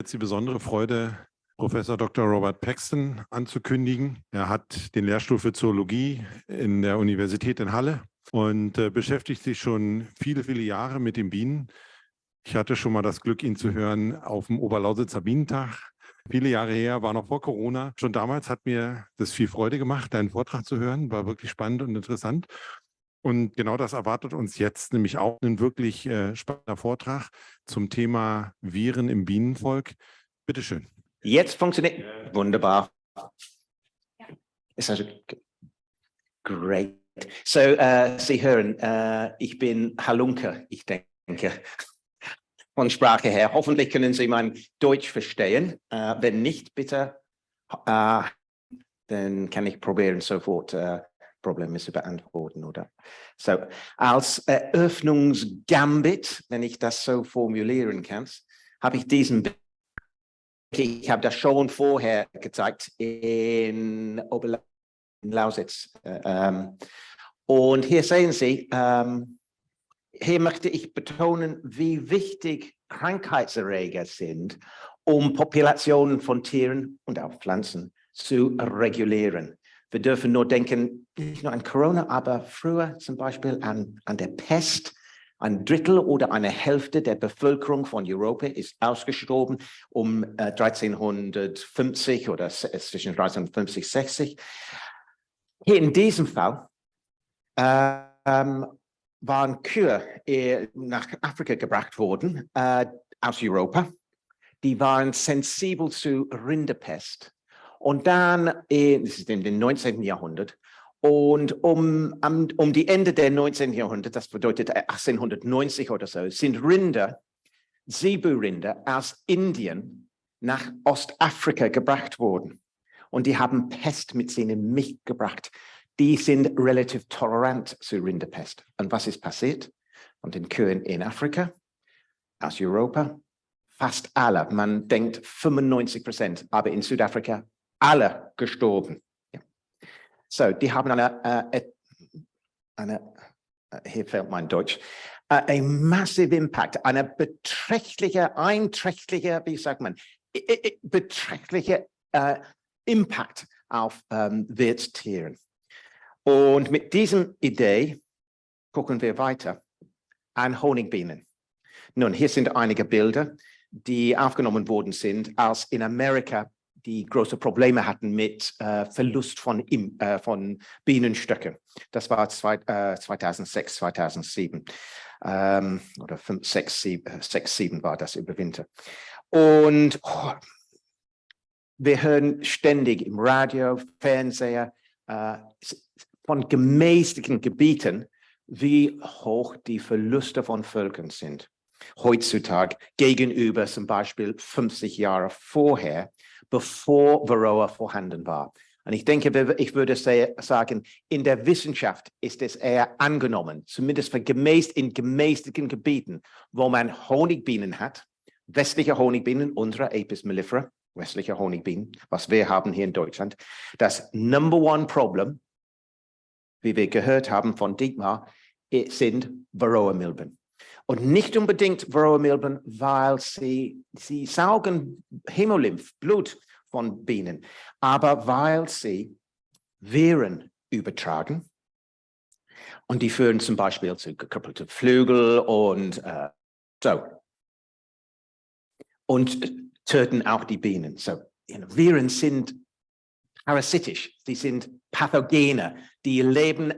Jetzt die besondere Freude, Professor Dr. Robert Paxton anzukündigen. Er hat den Lehrstuhl für Zoologie in der Universität in Halle und beschäftigt sich schon viele, viele Jahre mit den Bienen. Ich hatte schon mal das Glück, ihn zu hören auf dem Oberlausitzer Bienentag. Viele Jahre her, war noch vor Corona. Schon damals hat mir das viel Freude gemacht, deinen Vortrag zu hören. War wirklich spannend und interessant. Und genau das erwartet uns jetzt, nämlich auch ein wirklich spannender Vortrag zum Thema Viren im Bienenvolk. Bitte schön. Jetzt funktioniert wunderbar. Ist also great. So, Sie hören, ich bin Halunke, ich denke, von Sprache her. Hoffentlich können Sie mein Deutsch verstehen. Wenn nicht, bitte, dann kann ich probieren, sofort Probleme zu beantworten, oder? So, als Eröffnungsgambit, wenn ich das so formulieren kann, habe ich diesen Bild. Ich habe das schon vorher gezeigt in Lausitz. Und hier sehen Sie, hier möchte ich betonen, wie wichtig Krankheitserreger sind, um Populationen von Tieren und auch Pflanzen zu regulieren. Wir dürfen nur denken, nicht nur an Corona, aber früher zum Beispiel an der Pest. Ein Drittel oder eine Hälfte der Bevölkerung von Europa ist ausgestorben um 1350 oder zwischen 1350 und 60. Hier in diesem Fall waren Kühe nach Afrika gebracht worden, aus Europa. Die waren sensibel zu Rinderpest. Und dann, das ist in den 19. Jahrhundert, und um die Ende des 19. Jahrhunderts, das bedeutet 1890 oder so, sind Zebu-Rinder aus Indien nach Ostafrika gebracht worden. Und die haben Pest mit ihnen mitgebracht. Die sind relativ tolerant zu Rinderpest. Und was ist passiert? Von den Kühen in Afrika, aus Europa, fast alle, man denkt 95%, aber in Südafrika alle gestorben. Ja. So, die haben hier fehlt mein Deutsch, ein massive Impact, eine einträchtliche, wie sagt man, beträchtliche Impact auf Wirtstieren. Und mit dieser Idee gucken wir weiter an Honigbienen. Nun, hier sind einige Bilder, die aufgenommen worden sind, als in Amerika die große Probleme hatten mit Verlust von Bienenstöcken. Das war 2006, 2007 oder 6, 7 war das über Winter. Und wir hören ständig im Radio, Fernseher von gemäßigten Gebieten, wie hoch die Verluste von Völkern sind. Heutzutage gegenüber zum Beispiel 50 Jahre vorher, bevor Varroa vorhanden war. Und ich denke, ich würde sagen, in der Wissenschaft ist es eher angenommen, zumindest für in gemäßigten Gebieten, wo man Honigbienen hat, westliche Honigbienen, unsere Apis mellifera, westliche Honigbienen, was wir haben hier in Deutschland. Das Number One Problem, wie wir gehört haben von Dietmar, sind Varroa-Milben. Und nicht unbedingt Varroa-Milben, weil sie saugen Hämolymph, Blut von Bienen, aber weil sie Viren übertragen. Und die führen zum Beispiel zu gekrüppelten Flügeln und so. Und töten auch die Bienen. So, Viren sind parasitisch, sie sind Pathogene, die leben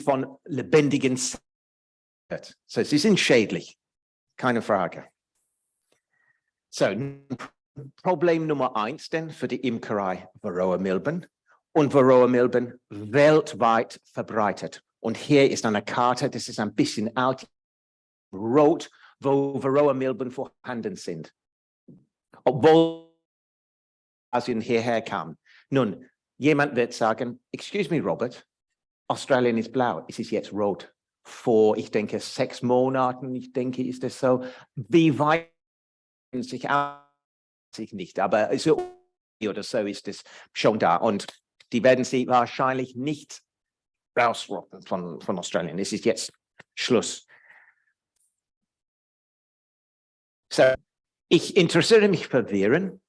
von lebendigen Zellen. So, sie sind schädlich, keine Frage. So, Problem Nummer 1 denn für die Imkerei, Varroa-Milben. Und Varroa-Milben weltweit verbreitet. Und hier ist eine Karte, das ist ein bisschen alt, rot, wo Varroa-Milben vorhanden sind. Obwohl Asien hierher kam. Nun, jemand wird sagen, excuse me, Robert, Australien ist blau, es ist jetzt rot. Vor, ich denke, 6 Monaten, ich denke, ist es so. Wie weit sich aus, sich nicht, aber so oder so ist es schon da. Und die werden sie wahrscheinlich nicht rausrotten von Australien. Es ist jetzt Schluss. So, Ich interessiere mich für Viren,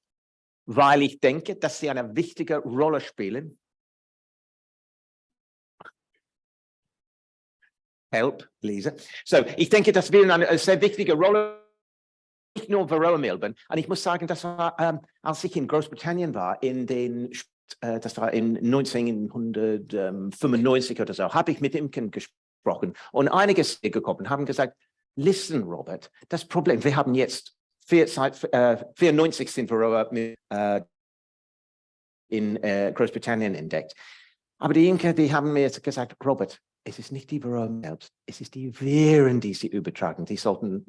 weil ich denke, dass sie eine wichtige Rolle spielen. Help, Lisa. So, ich denke, dass Viren eine sehr wichtige Rolle, nicht nur Varroa-Milben. Und ich muss sagen, das war, als ich in Großbritannien war, das war in 1995 oder so, habe ich mit Imkern gesprochen und einiges gekommen, haben gesagt, listen, Robert, das Problem, wir haben jetzt 94 sind Varroa in Großbritannien entdeckt. Aber die Imker, die haben mir jetzt gesagt, Robert, es ist nicht die Varroa selbst, es ist die Viren, die sie übertragen. Sie sollten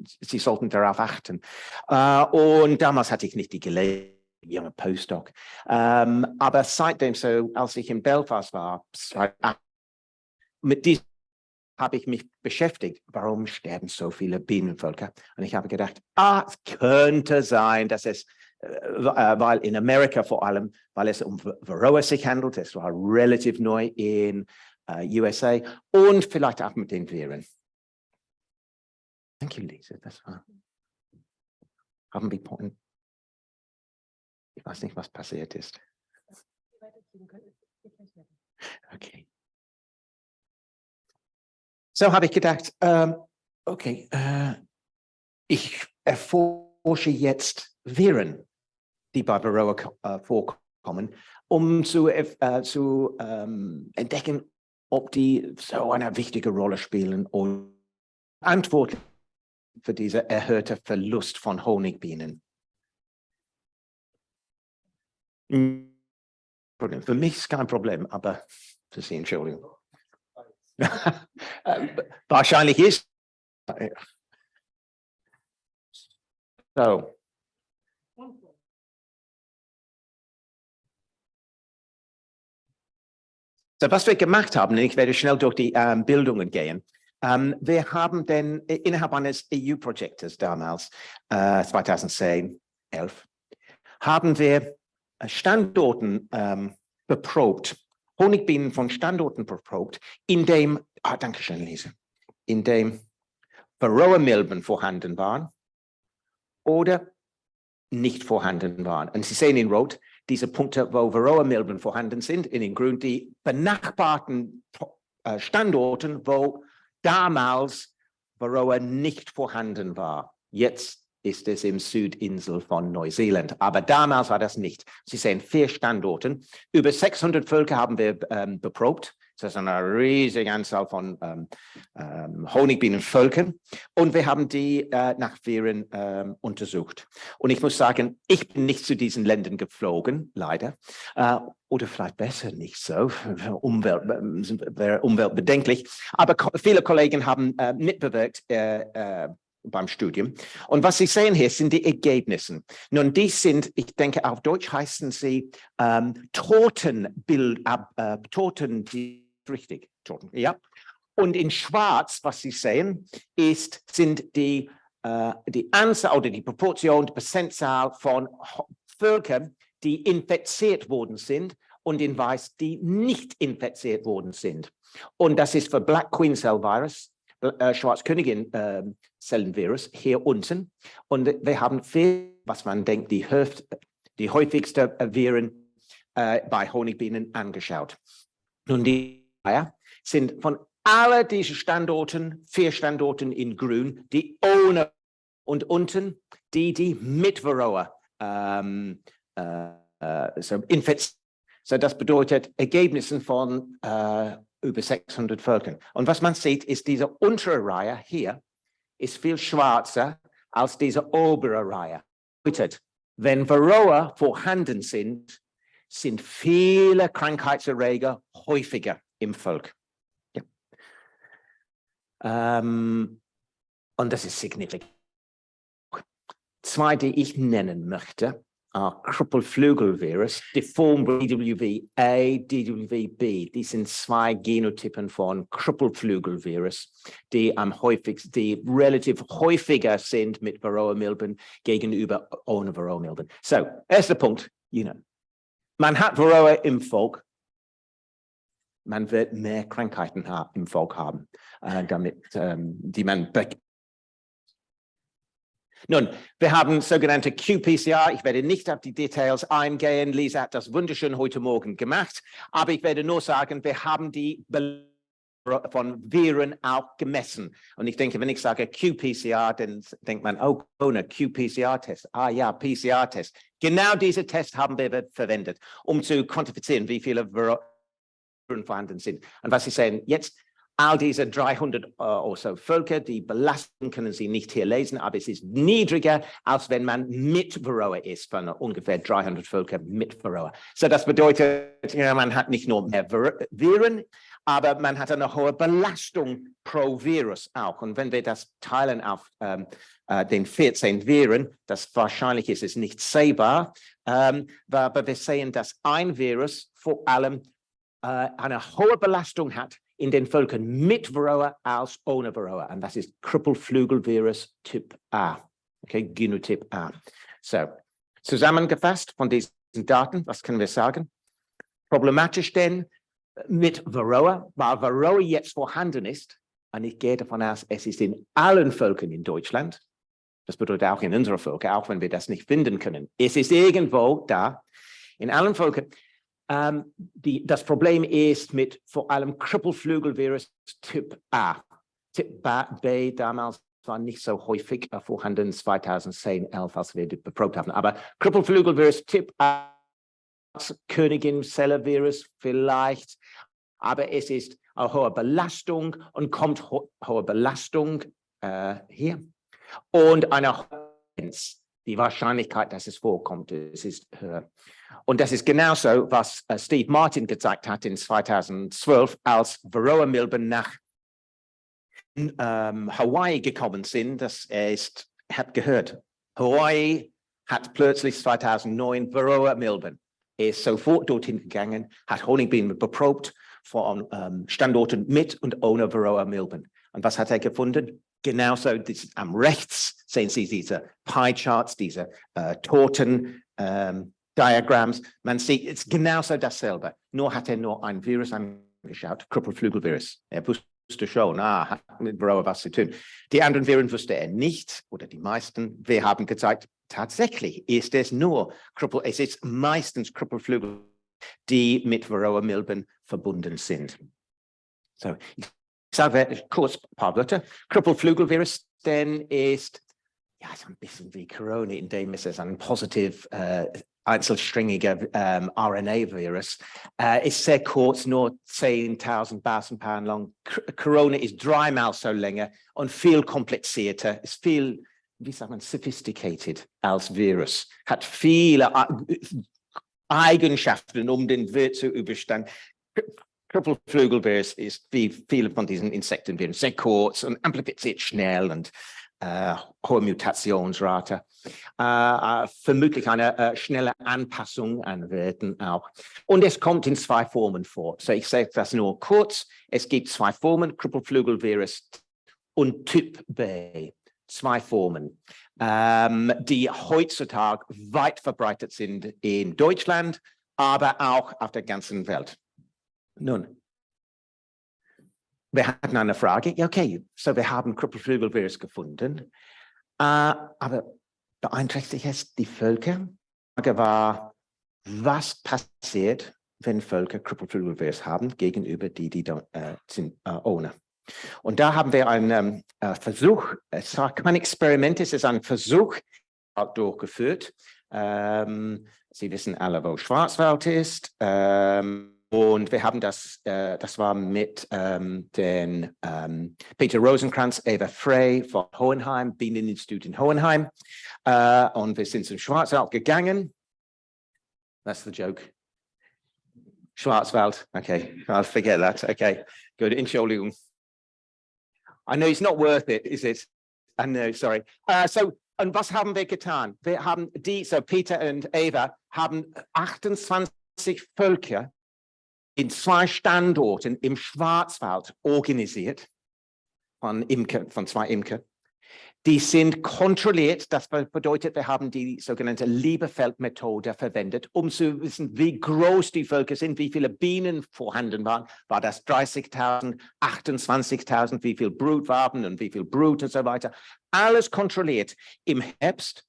darauf achten. Und damals hatte ich nicht die Gelegenheit, junger Postdoc. Aber seitdem, so als ich in Belfast war, mit diesem habe ich mich beschäftigt, warum sterben so viele Bienenvölker? Und ich habe gedacht, es könnte sein, dass es, weil in Amerika vor allem, weil es um Varroa sich handelt, es war relativ neu in USA und vielleicht auch mit den Viren. Thank you, Lisa. Das war. Haben wir Punkte? Ich weiß nicht, was passiert ist. Okay. So habe ich gedacht, okay, ich erforsche jetzt Viren, die bei Varroa vorkommen, um zu entdecken, ob die so eine wichtige Rolle spielen und verantwortlich für diese erhöhte Verlust von Honigbienen. Für mich ist kein Problem, aber für Sie, Entschuldigung. Wahrscheinlich ist. So. So, was wir gemacht haben, und ich werde schnell durch die Bildungen gehen. Wir haben denn innerhalb eines EU-Projektes damals, 2010, 11, haben wir Standorten beprobt, Honigbienen von Standorten beprobt, in dem, danke schön, Lisa, in dem Varroa-Milben vorhanden waren oder nicht vorhanden waren. Und Sie sehen in Rot diese Punkte, wo Varroa-Milben vorhanden sind, in grün die benachbarten Standorten, wo damals Varroa nicht vorhanden war. Jetzt ist es im Südinsel von Neuseeland, aber damals war das nicht. Sie sehen 4 Standorten. Über 600 Völker haben wir beprobt. Das ist eine riesige Anzahl von Honigbienenvölkern. Und wir haben die nach Viren untersucht. Und ich muss sagen, ich bin nicht zu diesen Ländern geflogen, leider. Oder vielleicht besser nicht so, wäre umweltbedenklich. Aber viele Kollegen haben mitbewirkt beim Studium. Und was Sie sehen hier sind die Ergebnisse. Nun, die sind, ich denke, auf Deutsch heißen sie Toten, richtig, Toten, ja. Und in Schwarz, was Sie sehen, sind die Anzahl oder die Proportion, die Prozentzahl von Völkern, die infiziert worden sind, und in Weiß, die nicht infiziert worden sind. Und das ist für Black Queen Cell Virus, Schwarzkönigin-Zellenvirus hier unten. Und wir haben was man denkt, die häufigste Viren bei Honigbienen angeschaut. Nun, die sind von all diesen Standorten, 4 Standorten in grün, die ohne und unten die mit Varroa infiziert. So, das bedeutet Ergebnisse von über 600 Völkern. Und was man sieht, ist diese untere Reihe hier ist viel schwarzer als diese obere Reihe. Bedeutet, wenn Varroa vorhanden sind viele Krankheitserreger häufiger im Volk. Ja. Und das ist signifikant. 2, die ich nennen möchte, Krüppelflügelvirus, Deformed DWV-A, DWV-B. Die sind 2 Genotypen von Krüppelflügelvirus, die relativ häufiger sind mit Varroa-Milben gegenüber ohne Varroa-Milben. So, erster Punkt, man hat Varroa im Volk, man wird mehr Krankheiten im Volk haben, die man Nun, wir haben sogenannte qPCR. Ich werde nicht auf die Details eingehen. Lisa hat das wunderschön heute Morgen gemacht. Aber ich werde nur sagen, wir haben die von Viren auch gemessen. Und ich denke, wenn ich sage qPCR, dann denkt man, oh, Corona, qPCR-Test. Ah ja, PCR-Test. Genau diese Test haben wir verwendet, um zu quantifizieren, wie viele Viren vorhanden sind. Und was Sie sehen, jetzt all diese 300 oder so Völker, die Belastung können Sie nicht hier lesen, aber es ist niedriger, als wenn man mit Varroa ist, von ungefähr 300 Völker mit Varroa. So, das bedeutet, ja, man hat nicht nur mehr Viren, aber man hat eine hohe Belastung pro Virus auch. Und wenn wir das teilen auf den 14 Viren, das wahrscheinlich ist es nicht sehbar, aber wir sehen, dass ein Virus vor allem eine hohe Belastung hat in den Völkern mit Varroa als ohne Varroa. Und das ist Krüppelflügelvirus Typ A, okay, Genotyp A. So, zusammengefasst von diesen Daten, was können wir sagen? Problematisch denn mit Varroa, weil Varroa jetzt vorhanden ist, und ich gehe davon aus, es ist in allen Völkern in Deutschland, das bedeutet auch in unserer Völker, auch wenn wir das nicht finden können. Es ist irgendwo da, in allen Völkern. Das Problem ist mit vor allem Krüppelflügelvirus Typ A. Typ B damals war nicht so häufig vorhanden, 2010, 11, als wir das beprobt haben. Aber Krüppelflügelvirus Typ A, Königin-Zelle-Virus vielleicht, aber es ist eine hohe Belastung und kommt hohe Belastung hier. Und eine die Wahrscheinlichkeit, dass es vorkommt, es ist höher. Und das ist genauso, was Steve Martin gezeigt hat in 2012, als Varroa-Milben nach Hawaii gekommen sind. Hat gehört, Hawaii hat plötzlich 2009 Varroa-Milben. Er ist sofort dorthin gegangen, hat Honigbienen beprobt von Standorten mit und ohne Varroa-Milben. Und was hat er gefunden? Genauso am rechts sehen Sie diese Pie-Charts, diese Torten, Diagramms. Man sieht, es ist genauso dasselbe. Nur hat er nur ein Virus angeschaut, Krüppelflügelvirus. Er wusste schon, hat mit Varroa was zu tun. Die anderen Viren wusste er nicht, oder die meisten. Wir haben gezeigt, tatsächlich ist es nur es ist meistens Krüppelflügel, die mit Varroa-Milben verbunden sind. So, ich sage kurz ein paar Wörter. Krüppelflügelvirus, denn ist ja so ein bisschen wie Corona, indem es ein positiv einzelstringiger RNA-Virus ist sehr kurz, nur 10.000 Basenpaaren lang. Corona ist 3-mal so länger und viel komplizierter, ist viel, wie sagt man, sophisticated als Virus, hat viele Eigenschaften, um den Wirt zu überstehen. Krüppelflügelvirus ist wie viele von diesen Insektenviren sehr kurz und amplifiziert schnell und hohe Mutationsrate. Vermutlich eine schnelle Anpassung an Wirten auch. Und es kommt in 2 Formen vor. So, ich sage das nur kurz. Es gibt 2 Formen, Krüppelflügelvirus und Typ B. 2 Formen, die heutzutage weit verbreitet sind in Deutschland, aber auch auf der ganzen Welt. Nun, wir hatten eine Frage. Okay, so wir haben Krüppelflügelvirus gefunden, aber beeinträchtigt es die Völker? Die Frage war, was passiert, wenn Völker Krüppelflügelvirus haben, gegenüber die sind ohne? Und da haben wir einen Versuch, es war kein Experiment, es ist ein Versuch durchgeführt. Sie wissen alle, wo Schwarzwald ist. Und wir haben das war mit den Peter Rosenkranz, Eva Frey von Hohenheim, Bieneninstitut in Hohenheim. Und wir sind zum Schwarzwald gegangen. That's the joke. Schwarzwald, okay, I'll forget that, okay, good, Entschuldigung. I know it's not worth it, is it? I know, sorry. Und was haben wir getan? Wir haben Peter und Eva haben 28 Völker in 2 Standorten im Schwarzwald organisiert, von 2 Imker. Die sind kontrolliert, das bedeutet, wir haben die sogenannte Liebefeldmethode verwendet, um zu wissen, wie groß die Völker sind, wie viele Bienen vorhanden waren. War das 30.000, 28.000, wie viel Brut waren und wie viel Brut und so weiter. alles kontrolliert im Herbst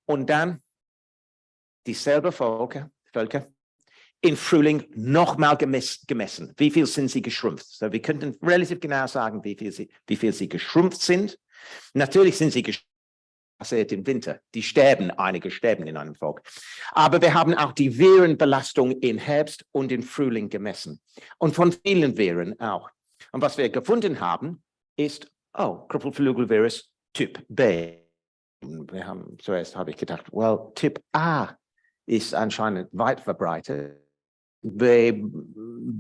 und dann dieselbe Völker im Frühling nochmal gemessen. Wie viel sind sie geschrumpft? So, wir könnten relativ genau sagen, wie viel sie geschrumpft sind. Natürlich sind sie geschrumpft im Winter. Einige sterben in einem Volk. Aber wir haben auch die Virenbelastung im Herbst und im Frühling gemessen. Und von vielen Viren auch. Und was wir gefunden haben, ist, Krüppelflügelvirus Typ B. Zuerst habe ich gedacht, Typ A ist anscheinend weit verbreitet.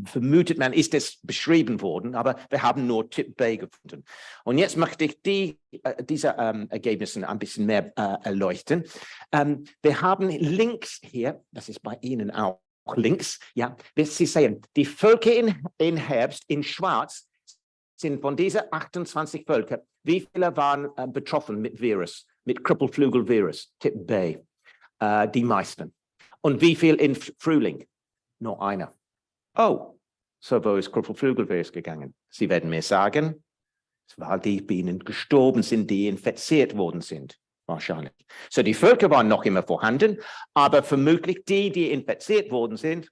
Vermutet man, ist es beschrieben worden, aber wir haben nur Typ B gefunden. Und jetzt möchte ich diese Ergebnisse ein bisschen mehr erleuchten. Wir haben links hier, das ist bei Ihnen auch links, ja, Sie sehen, die Völker in Herbst in schwarz sind von diesen 28 Völkern, wie viele waren betroffen mit Krüppelflügelvirus, Typ B? Die meisten. Und wie viel im Frühling? Nur einer. Wo ist Krüppelflügelvirus gegangen? Sie werden mir sagen, weil die Bienen gestorben sind, die infiziert worden sind. Wahrscheinlich. So, die Völker waren noch immer vorhanden, aber vermutlich die infiziert worden sind,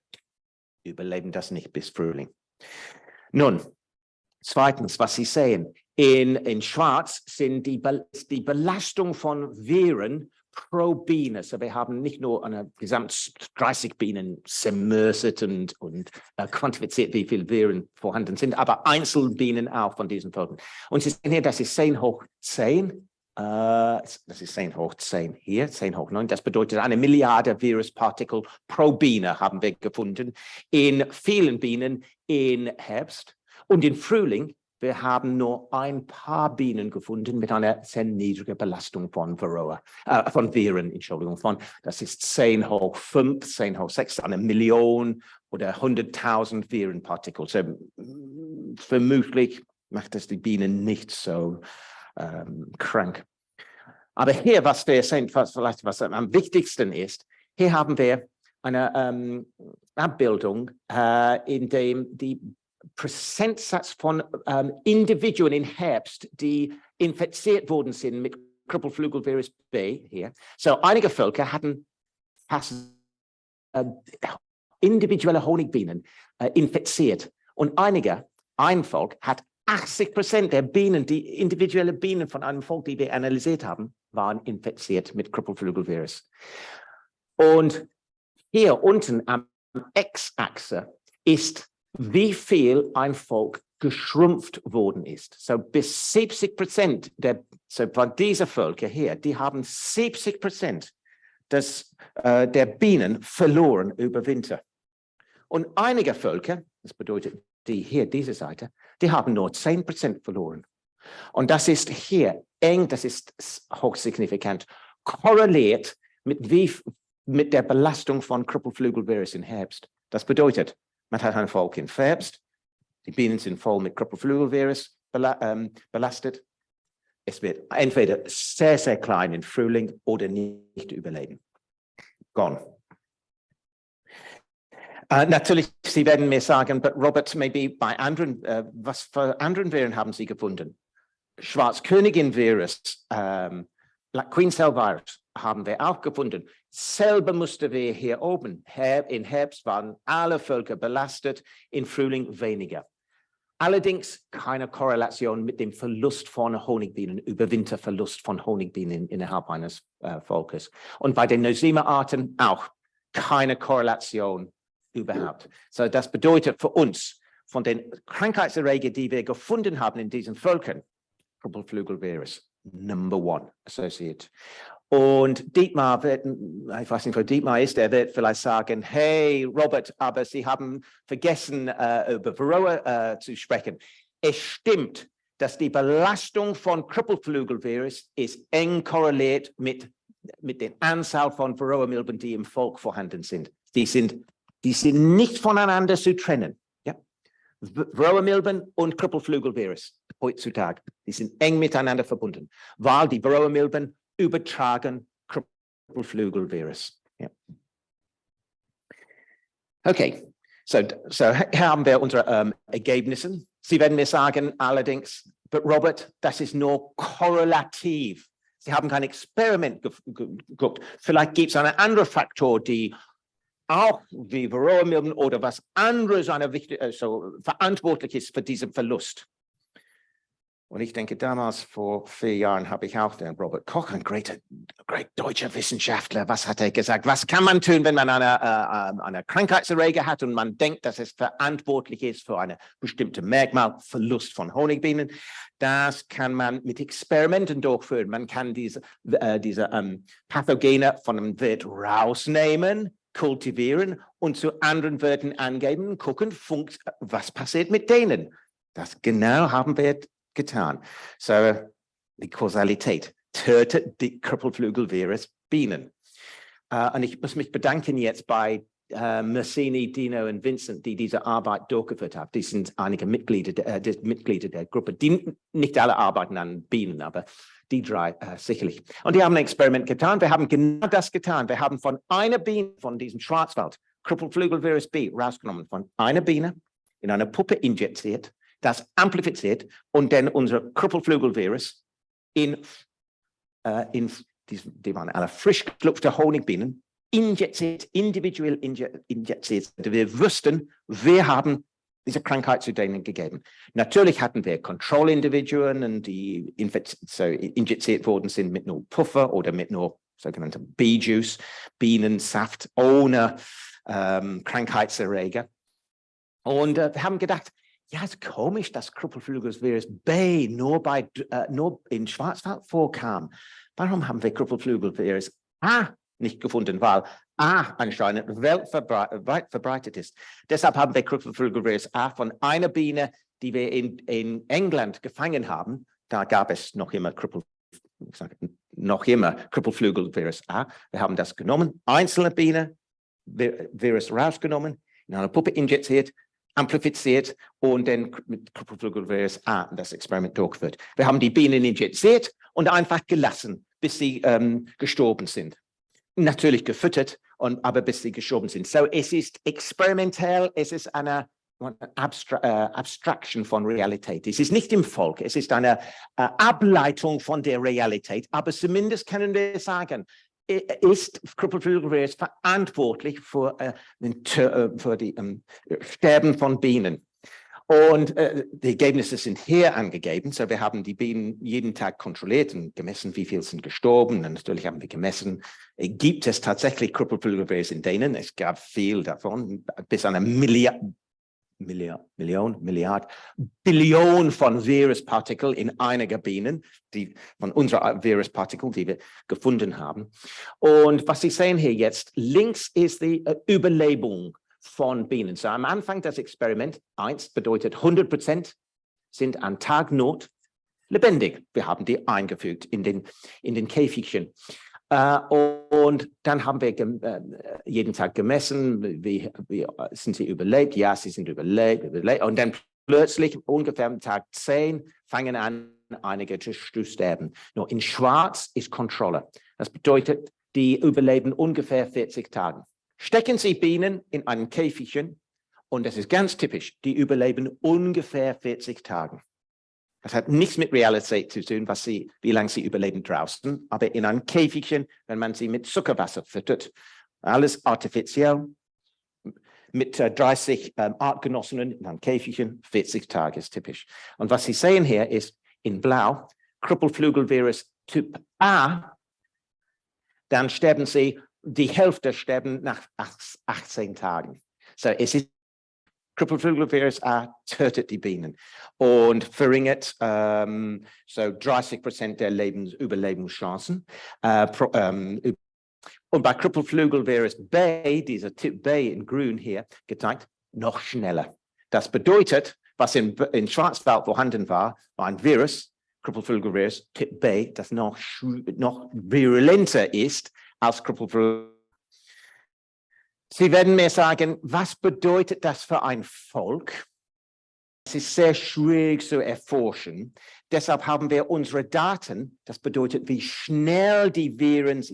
überleben das nicht bis Frühling. Nun, zweitens, was Sie sehen, in schwarz sind die Belastung von Viren pro Biene. So, wir haben nicht nur eine gesamt 30 Bienen zermörsert und quantifiziert, wie viele Viren vorhanden sind, aber Einzelbienen auch von diesen Völkern. Und Sie sehen hier, das ist 10 hoch 10. Das ist 10 hoch 10 hier, 10 hoch 9. Das bedeutet, 1 Milliarde Viruspartikel pro Biene haben wir gefunden in vielen Bienen im Herbst. Und im Frühling, wir haben nur ein paar Bienen gefunden mit einer sehr niedrigen Belastung von Viren, das ist 10 hoch 5, 10 hoch 6, 1 Million oder 100.000 Virenpartikel. So, vermutlich macht das die Bienen nicht so krank. Aber hier, was wir sehen, was am wichtigsten ist, hier haben wir eine Abbildung, in dem die Prozentsatz von Individuen im Herbst, die infiziert worden sind mit Krüppelflügelvirus B hier. So, einige Völker hatten fast individuelle Honigbienen infiziert und ein Volk hat 80% der Bienen, die individuelle Bienen von einem Volk, die wir analysiert haben, waren infiziert mit Krüppelflügelvirus. Und hier unten am X-Achse ist, wie viel ein Volk geschrumpft worden ist. So bis 70% von dieser Völker hier, die haben 70% der Bienen verloren über Winter. Und einige Völker, das bedeutet diese Seite, die haben nur 10% verloren. Und das ist hier eng, das ist hochsignifikant, korreliert mit der Belastung von Krüppelflügelvirus im Herbst. Das bedeutet, man hat ein Volk im Herbst, die Bienen sind voll mit Krüppelflügelvirus belastet. Es wird entweder sehr, sehr klein im Frühling oder nicht überleben. Gone. Natürlich, Sie werden mir sagen, but Robert, maybe bei anderen, was für anderen Viren haben Sie gefunden? Schwarzkönigin-Virus, Black Queen Cell Virus haben wir auch gefunden. Selbe Muster wie hier oben. Im Herbst waren alle Völker belastet, im Frühling weniger. Allerdings keine Korrelation mit dem Verlust von Honigbienen, Überwinterverlust von Honigbienen innerhalb eines Volkes. Und bei den Nosema-Arten auch keine Korrelation überhaupt. So, das bedeutet für uns, von den Krankheitserregern, die wir gefunden haben in diesen Völkern, Krüppelflügelvirus, Number 1 associate. Und Dietmar ich weiß nicht, wo Dietmar ist, der wird vielleicht sagen, hey Robert, aber Sie haben vergessen, über Varroa zu sprechen. Es stimmt, dass die Belastung von Krüppelflügelvirus ist eng korreliert mit der Anzahl von Varroa-Milben, die im Volk vorhanden sind. Die sind nicht voneinander zu trennen. Ja? Varroa-Milben und Krüppelflügelvirus heutzutage, die sind eng miteinander verbunden, weil die Varroa-Milben übertragen Krüppelflügelvirus. Ja. Okay, so hier haben wir unsere Ergebnisse. Sie werden mir sagen, allerdings, but Robert, das ist nur korrelativ. Sie haben kein Experiment geguckt. Vielleicht gibt es einen anderen Faktor, die auch wie Varroamilben oder was anderes verantwortlich ist für diesen Verlust. Und ich denke, damals, vor 4 Jahren, habe ich auch den Robert Koch, ein great deutscher Wissenschaftler, was hat er gesagt? Was kann man tun, wenn man eine Krankheitserreger hat und man denkt, dass es verantwortlich ist für eine bestimmte Merkmal, Verlust von Honigbienen? Das kann man mit Experimenten durchführen. Man kann diese Pathogene von einem Wirt rausnehmen, kultivieren und zu anderen Wirten angeben, gucken, was passiert mit denen. Das genau haben wir getan. So, die Kausalität tötet die Krüppelflügelvirus Bienen. Und ich muss mich bedanken jetzt bei Mercini, Dino und Vincent, die diese Arbeit durchgeführt haben. Die sind einige Mitglieder der Gruppe, die nicht alle arbeiten an Bienen, aber die 3 sicherlich. Und die haben ein Experiment getan. Wir haben genau das getan. Wir haben von einer Biene, von diesem Schwarzwald, Krüppelflügelvirus B, rausgenommen, von einer Biene in eine Puppe injiziert, das amplifiziert und dann unser Krüppelflügelvirus die waren alle frisch geschlüpfte Honigbienen, individuell injiziert. Wir wussten, wir haben diese Krankheit zu denen gegeben. Natürlich hatten wir Kontrollindividuen, die injiziert worden sind mit nur Puffer oder mit nur sogenannter Bee-Juice, Bienensaft ohne Krankheitserreger. Und wir haben gedacht, ja, es ist komisch, dass Krüppelflügelvirus B nur in Schwarzwald vorkam. Warum haben wir Krüppelflügelvirus A nicht gefunden? Weil A anscheinend weit verbreitet ist. Deshalb haben wir Krüppelflügelvirus A von einer Biene, die wir in England gefangen haben. Da gab es noch immer Krüppelflügelvirus A. Wir haben das genommen, einzelne Biene, Virus rausgenommen, in eine Puppe injiziert, amplifiziert und dann mit Krüppelflügelvirus A das Experiment durchgeführt. Wir haben die Bienen injiziert und einfach gelassen, bis sie gestorben sind. Natürlich gefüttert, aber bis sie gestorben sind. So, es ist experimentell, es ist eine Abstraction von Realität. Es ist nicht im Volk, es ist eine Ableitung von der Realität, aber zumindest können wir sagen, ist Krüppelflügelvirus verantwortlich für die Sterben von Bienen. Und die Ergebnisse sind hier angegeben. So, wir haben die Bienen jeden Tag kontrolliert und gemessen, wie viele sind gestorben. Und natürlich haben wir gemessen, gibt es tatsächlich Krüppelflügelvirus in denen? Es gab viel davon, bis eine Billion von Viruspartikeln in einigen Bienen, von unserer Viruspartikel, die wir gefunden haben. Und was Sie sehen hier jetzt, links ist die Überlebung von Bienen. So, am Anfang des Experiments, 1 bedeutet 100% sind an Tag Not lebendig. Wir haben die eingefügt in den Käfigchen. Und dann haben wir jeden Tag gemessen, wie sind sie überlebt? Ja, sie sind überlebt. Und dann plötzlich, ungefähr am Tag 10, fangen an, einige zu sterben. Nur in Schwarz ist Kontrolle. Das bedeutet, die überleben ungefähr 40 Tage. Stecken Sie Bienen in ein Käfigchen und das ist ganz typisch, die überleben ungefähr 40 Tage. Das hat nichts mit Realität zu tun, wie lange sie überleben draußen, aber in einem Käfigchen, wenn man sie mit Zuckerwasser füttert, alles artifiziell, mit 30 Artgenossinnen in einem Käfigchen, 40 Tage ist typisch. Und was Sie sehen hier ist in Blau, Krüppelflügelvirus Typ A, dann sterben sie, die Hälfte sterben nach 18 Tagen. So, es ist Krüppelflügelvirus A tötet die Bienen und verringert so 30% der Überlebenschancen. Und bei Krüppelflügelvirus B, dieser Typ B in grün hier gezeigt, noch schneller. Das bedeutet, was in Schwarzwald vorhanden war ein Virus, Krüppelflügelvirus Typ B, das noch virulenter ist als Krüppelflügelvirus. Sie werden mir sagen, was bedeutet das für ein Volk? Es ist sehr schwierig zu erforschen. Deshalb haben wir unsere Daten, das bedeutet, wie schnell die Viren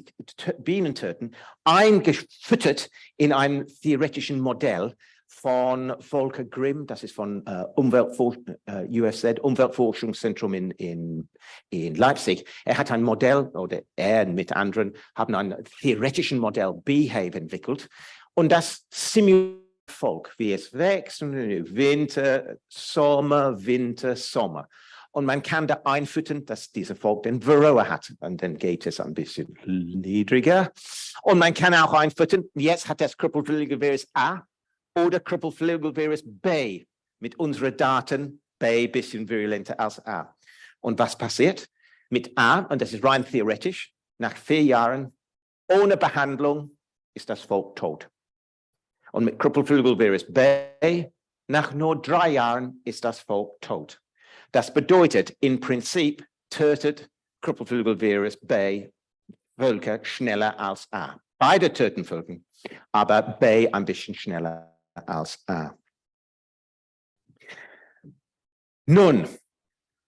Bienen töten, eingefüttert in einem theoretischen Modell. von Volker Grimm, das ist von Umweltforschungszentrum in Leipzig. Er hat ein Modell, oder er mit anderen haben ein theoretischen Modell Beehive entwickelt und das simuliert Volk, wie es wächst, Winter, Sommer. Und man kann da einfüttern, dass dieser Volk den Varroa hat. Und dann geht es ein bisschen niedriger. Und man kann auch einfüttern, jetzt hat das Krüppelflügelvirus A oder Krüppelflügelvirus B. Mit unseren Daten B ein bisschen virulenter als A. Und was passiert? Mit A, und das ist rein theoretisch, nach 4 Jahren ohne Behandlung ist das Volk tot. Und mit Krüppelflügelvirus B, nach nur 3 Jahren ist das Volk tot. Das bedeutet, im Prinzip tötet Krüppelflügelvirus B Völker schneller als A. Beide töten Völker, aber B ein bisschen schneller als A. Nun,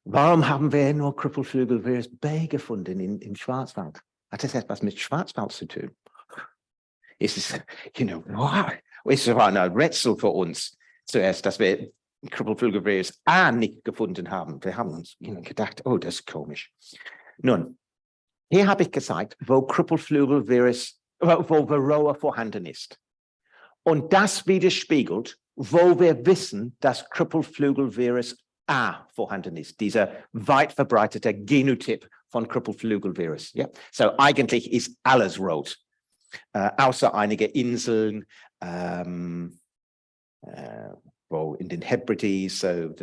warum haben wir nur Krüppelflügelvirus B gefunden im Schwarzwald? Hat das etwas mit Schwarzwald zu tun? Es ist, wow, es war ein Rätsel für uns zuerst, dass wir Krüppelflügelvirus A nicht gefunden haben. Wir haben uns gedacht, oh, das ist komisch. Nun, hier habe ich gezeigt, wo Krüppelflügelvirus, wo Varroa vorhanden ist. Und das widerspiegelt, wo wir wissen, dass Krüppelflügelvirus A vorhanden ist, dieser weit verbreitete Genotyp von Krüppelflügelvirus. Ja? So eigentlich ist alles rot, außer einige Inseln, wo in den Hebrides, so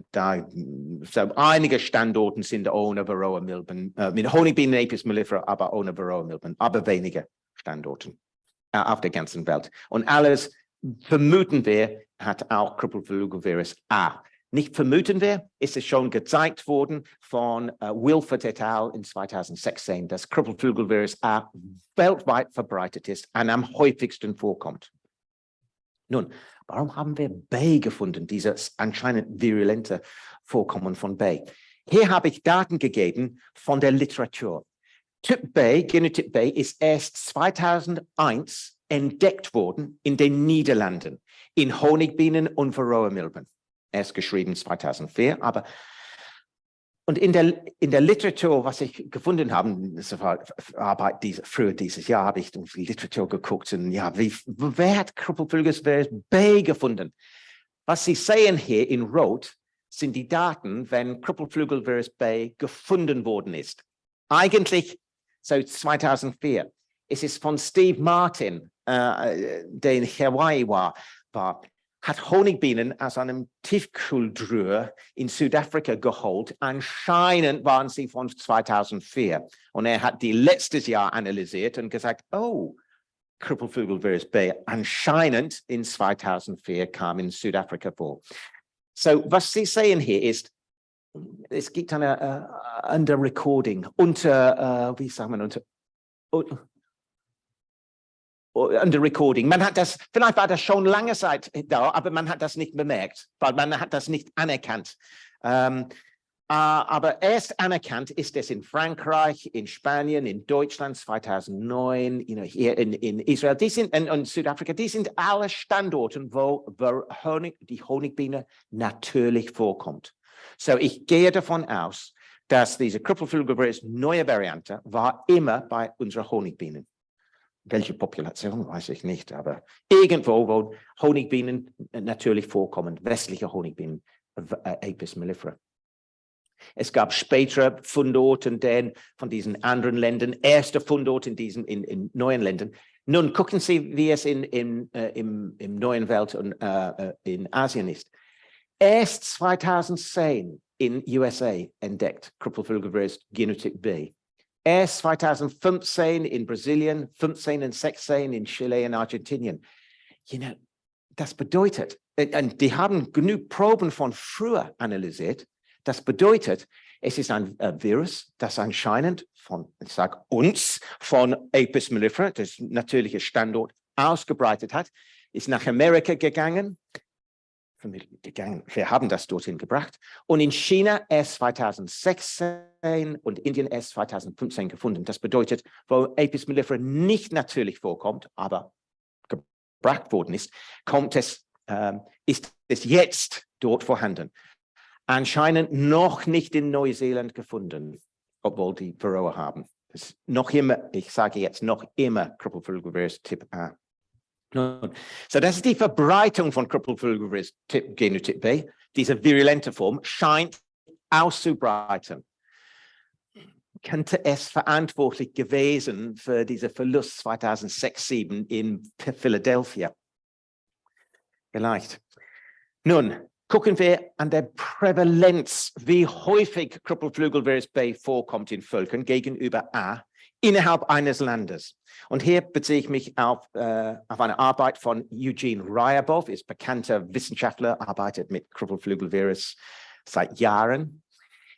einige Standorten sind ohne Varroa-Milben, mit Honigbienen, Apis mellifera, aber ohne Varroa-Milben, aber wenige Standorten auf der ganzen Welt. Und alles vermuten wir, hat auch Krüppelflügelvirus A. Nicht vermuten wir, ist es schon gezeigt worden von Wilford et al. In 2016, dass Krüppelflügelvirus A weltweit verbreitet ist und am häufigsten vorkommt. Nun, warum haben wir B gefunden, dieses anscheinend virulente Vorkommen von B? Hier habe ich Daten gegeben von der Literatur. Typ B, Genotyp B, ist erst 2001 entdeckt worden in den Niederlanden, in Honigbienen und Varroa-Milben. Erst geschrieben 2004, aber und in der Literatur, was ich gefunden habe, das war Arbeit früher dieses Jahr, habe ich in die Literatur geguckt und ja, wer hat Krüppelflügelvirus B gefunden? Was Sie sehen hier in Rot sind die Daten, wenn Krüppelflügelvirus B gefunden worden ist. Eigentlich seit 2004. Es ist von Steve Martin, der in Hawaii war, hat Honigbienen aus einem Tiefkühltruhe in Südafrika geholt. Anscheinend waren sie von 2004. Und er hat die letztes Jahr analysiert und gesagt, oh, Krüppelflügelvirus B anscheinend in 2004 kam in Südafrika vor. So, was Sie sehen hier ist, es gibt eine under recording, wie sagt man, under recording. Man hat das, vielleicht war das schon lange Zeit da, aber man hat das nicht bemerkt, weil man hat das nicht anerkannt. Aber erst anerkannt ist es in Frankreich, in Spanien, in Deutschland 2009, hier in Israel, und Südafrika, die sind alle Standorte, wo die Honigbiene natürlich vorkommt. So, ich gehe davon aus, dass diese Krüppelflügelvirus neue Variante war immer bei unseren Honigbienen. Welche Population, weiß ich nicht, aber irgendwo, wo Honigbienen natürlich vorkommen, westliche Honigbienen, Apis mellifera. Es gab spätere Fundorte von diesen anderen Ländern, erste Fundorte in neuen Ländern. Nun gucken Sie, wie es im neuen Welt und in Asien ist. Erst 2010 in USA entdeckt, Krüppelflügelvirus Genotyp B. Erst 2015 in Brasilien, 15 und 16 in Chile und Argentinien. Das bedeutet, und die haben genug Proben von früher analysiert, das bedeutet, es ist ein Virus, das anscheinend von Apis mellifera, das natürliche Standort, ausgebreitet hat, ist nach Amerika gegangen. Wir haben das dorthin gebracht. Und in China erst 2016 und Indien erst 2015 gefunden. Das bedeutet, wo Apis mellifera nicht natürlich vorkommt, aber gebracht worden ist, kommt es ist es jetzt dort vorhanden. Anscheinend noch nicht in Neuseeland gefunden, obwohl die Varroa haben. Das ist noch immer, ich sage jetzt noch immer Krüppelflügelvirus Typ A. So, das ist die Verbreitung von Krüppelflügelvirus Genotyp B. Diese virulente Form scheint auszubreiten. Könnte es verantwortlich gewesen für diesen Verlust 2006/07 in Philadelphia? Vielleicht. Nun, gucken wir an der Prävalenz, wie häufig Krüppelflügelvirus B vorkommt in Völkern gegenüber A innerhalb eines Landes. Und hier beziehe ich mich auf eine Arbeit von Eugene Ryabov, ist bekannter Wissenschaftler, arbeitet mit Krüppelflügelvirus seit Jahren.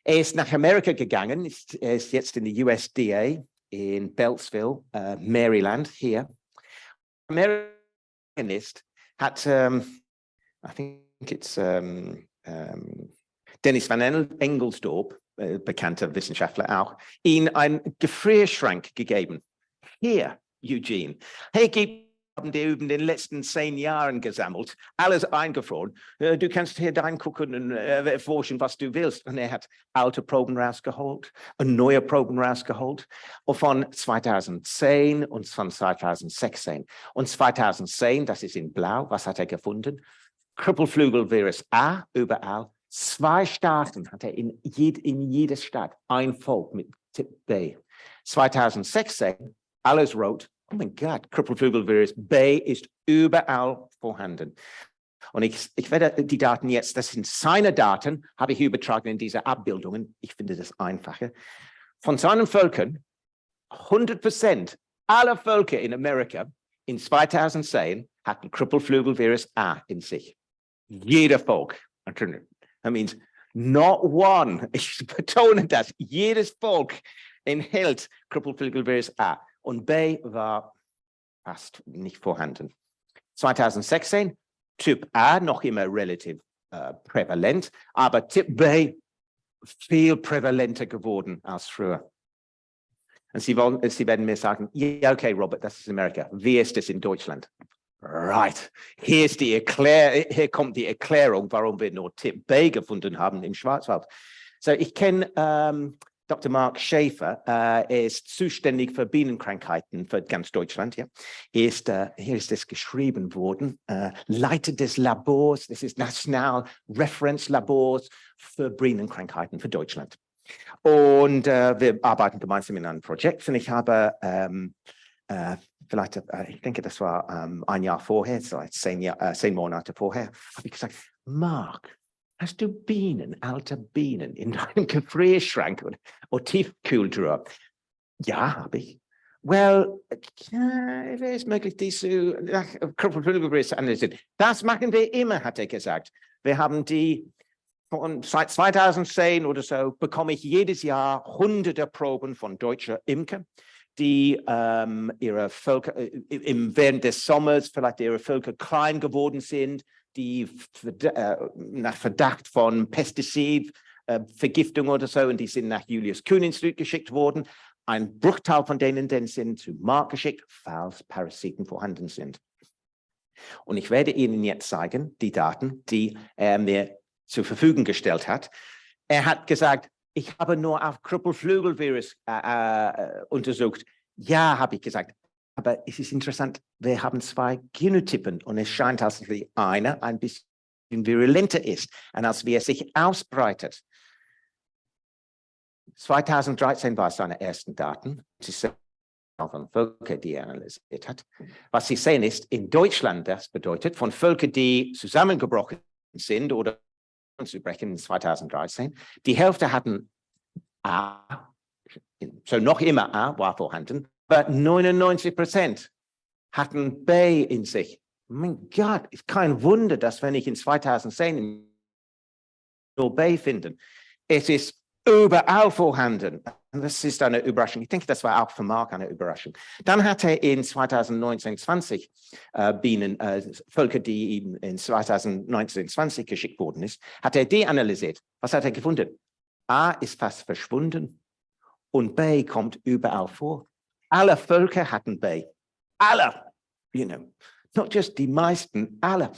Er ist nach Amerika gegangen, er ist jetzt in der USDA in Beltsville, Maryland, hier. Amerikaner ist, hat, I think it's Dennis van Engelsdorp, bekannter Wissenschaftler auch, ihn einen Gefrierschrank gegeben. Hier, Eugene, hier haben die über den letzten 10 Jahren gesammelt, alles eingefroren. Du kannst hier reingucken und erforschen, was du willst. Und er hat alte Proben rausgeholt und neue Proben rausgeholt. Und von 2010 und von 2016. Und 2010, das ist in Blau, was hat er gefunden? Krüppelflügelvirus A, überall. 2 Staaten hat er in jeder Stadt, ein Volk mit Typ B. 2016, alles rot. Oh mein Gott, Krüppelflügelvirus B ist überall vorhanden. Und ich werde die Daten jetzt, das sind seine Daten, habe ich übertragen in diese Abbildungen. Ich finde das einfacher. Von seinen Völkern, 100% aller Völker in Amerika in 2010 hatten Krüppelflügelvirus A in sich. Jeder Volk. That means not one. Ich betone das. Jedes Volk enthält Krüppelflügelvirus A. Und B war fast nicht vorhanden. 2016, Typ A noch immer relativ prävalent, aber Typ B viel prävalenter geworden als früher. Und Sie werden mir sagen, ja, okay, Robert, das ist Amerika. Wie ist es in Deutschland? Right. Hier kommt die Erklärung, warum wir nur Typ B gefunden haben im Schwarzwald. So, ich kenne Dr. Mark Schäfer, er ist zuständig für Bienenkrankheiten für ganz Deutschland. Ja. Hier ist es geschrieben worden, Leiter des Labors, das ist National Reference Labors für Bienenkrankheiten für Deutschland. Und wir arbeiten gemeinsam in einem Projekt und ich habe ich denke, das war ein Jahr vorher, so 10 Monate vorher, habe ich gesagt, Mark, hast du Bienen, alte Bienen in deinem Gefrierschrank oder Tiefkühltruhe? Ja, habe ich. Well, wäre es möglich, diese Krüppelflügelvirus zu analysieren? Das machen wir immer, hat er gesagt. Wir haben die seit 2010 oder so, bekomme ich jedes Jahr hunderte Proben von deutschen Imker, die ihre Völker während des Sommers vielleicht ihre Völker klein geworden sind, die nach Verdacht von Pestizidvergiftung oder so, und die sind nach Julius-Kühn-Institut geschickt worden. Ein Bruchteil von denen sind zu Markt geschickt, falls Parasiten vorhanden sind. Und ich werde Ihnen jetzt zeigen, die Daten, die er mir zur Verfügung gestellt hat. Er hat gesagt, ich habe nur auf Krüppelflügelvirus untersucht. Ja, habe ich gesagt. Aber es ist interessant, wir haben 2 Genotypen und es scheint, als die eine ein bisschen virulenter ist und als wie es sich ausbreitet. 2013 war es seine ersten Daten. Sie sehen von Völkern, die er analysiert hat. Was Sie sehen ist, in Deutschland, das bedeutet, von Völkern, die zusammengebrochen sind oder zu brechen in 2013, die Hälfte hatten A, so noch immer A war vorhanden, aber 99% hatten B in sich. Mein Gott, ist kein Wunder, dass wenn ich in 2010 nur B finde, es ist überall vorhanden. Und das ist eine Überraschung. Ich denke, das war auch für Mark eine Überraschung. Dann hat er in 2019/20 Völker, die ihm in 2019/20 geschickt worden ist, hat er die analysiert. Was hat er gefunden? A ist fast verschwunden und B kommt überall vor. Alle Völker hatten B. Alle. not just die meisten, alle.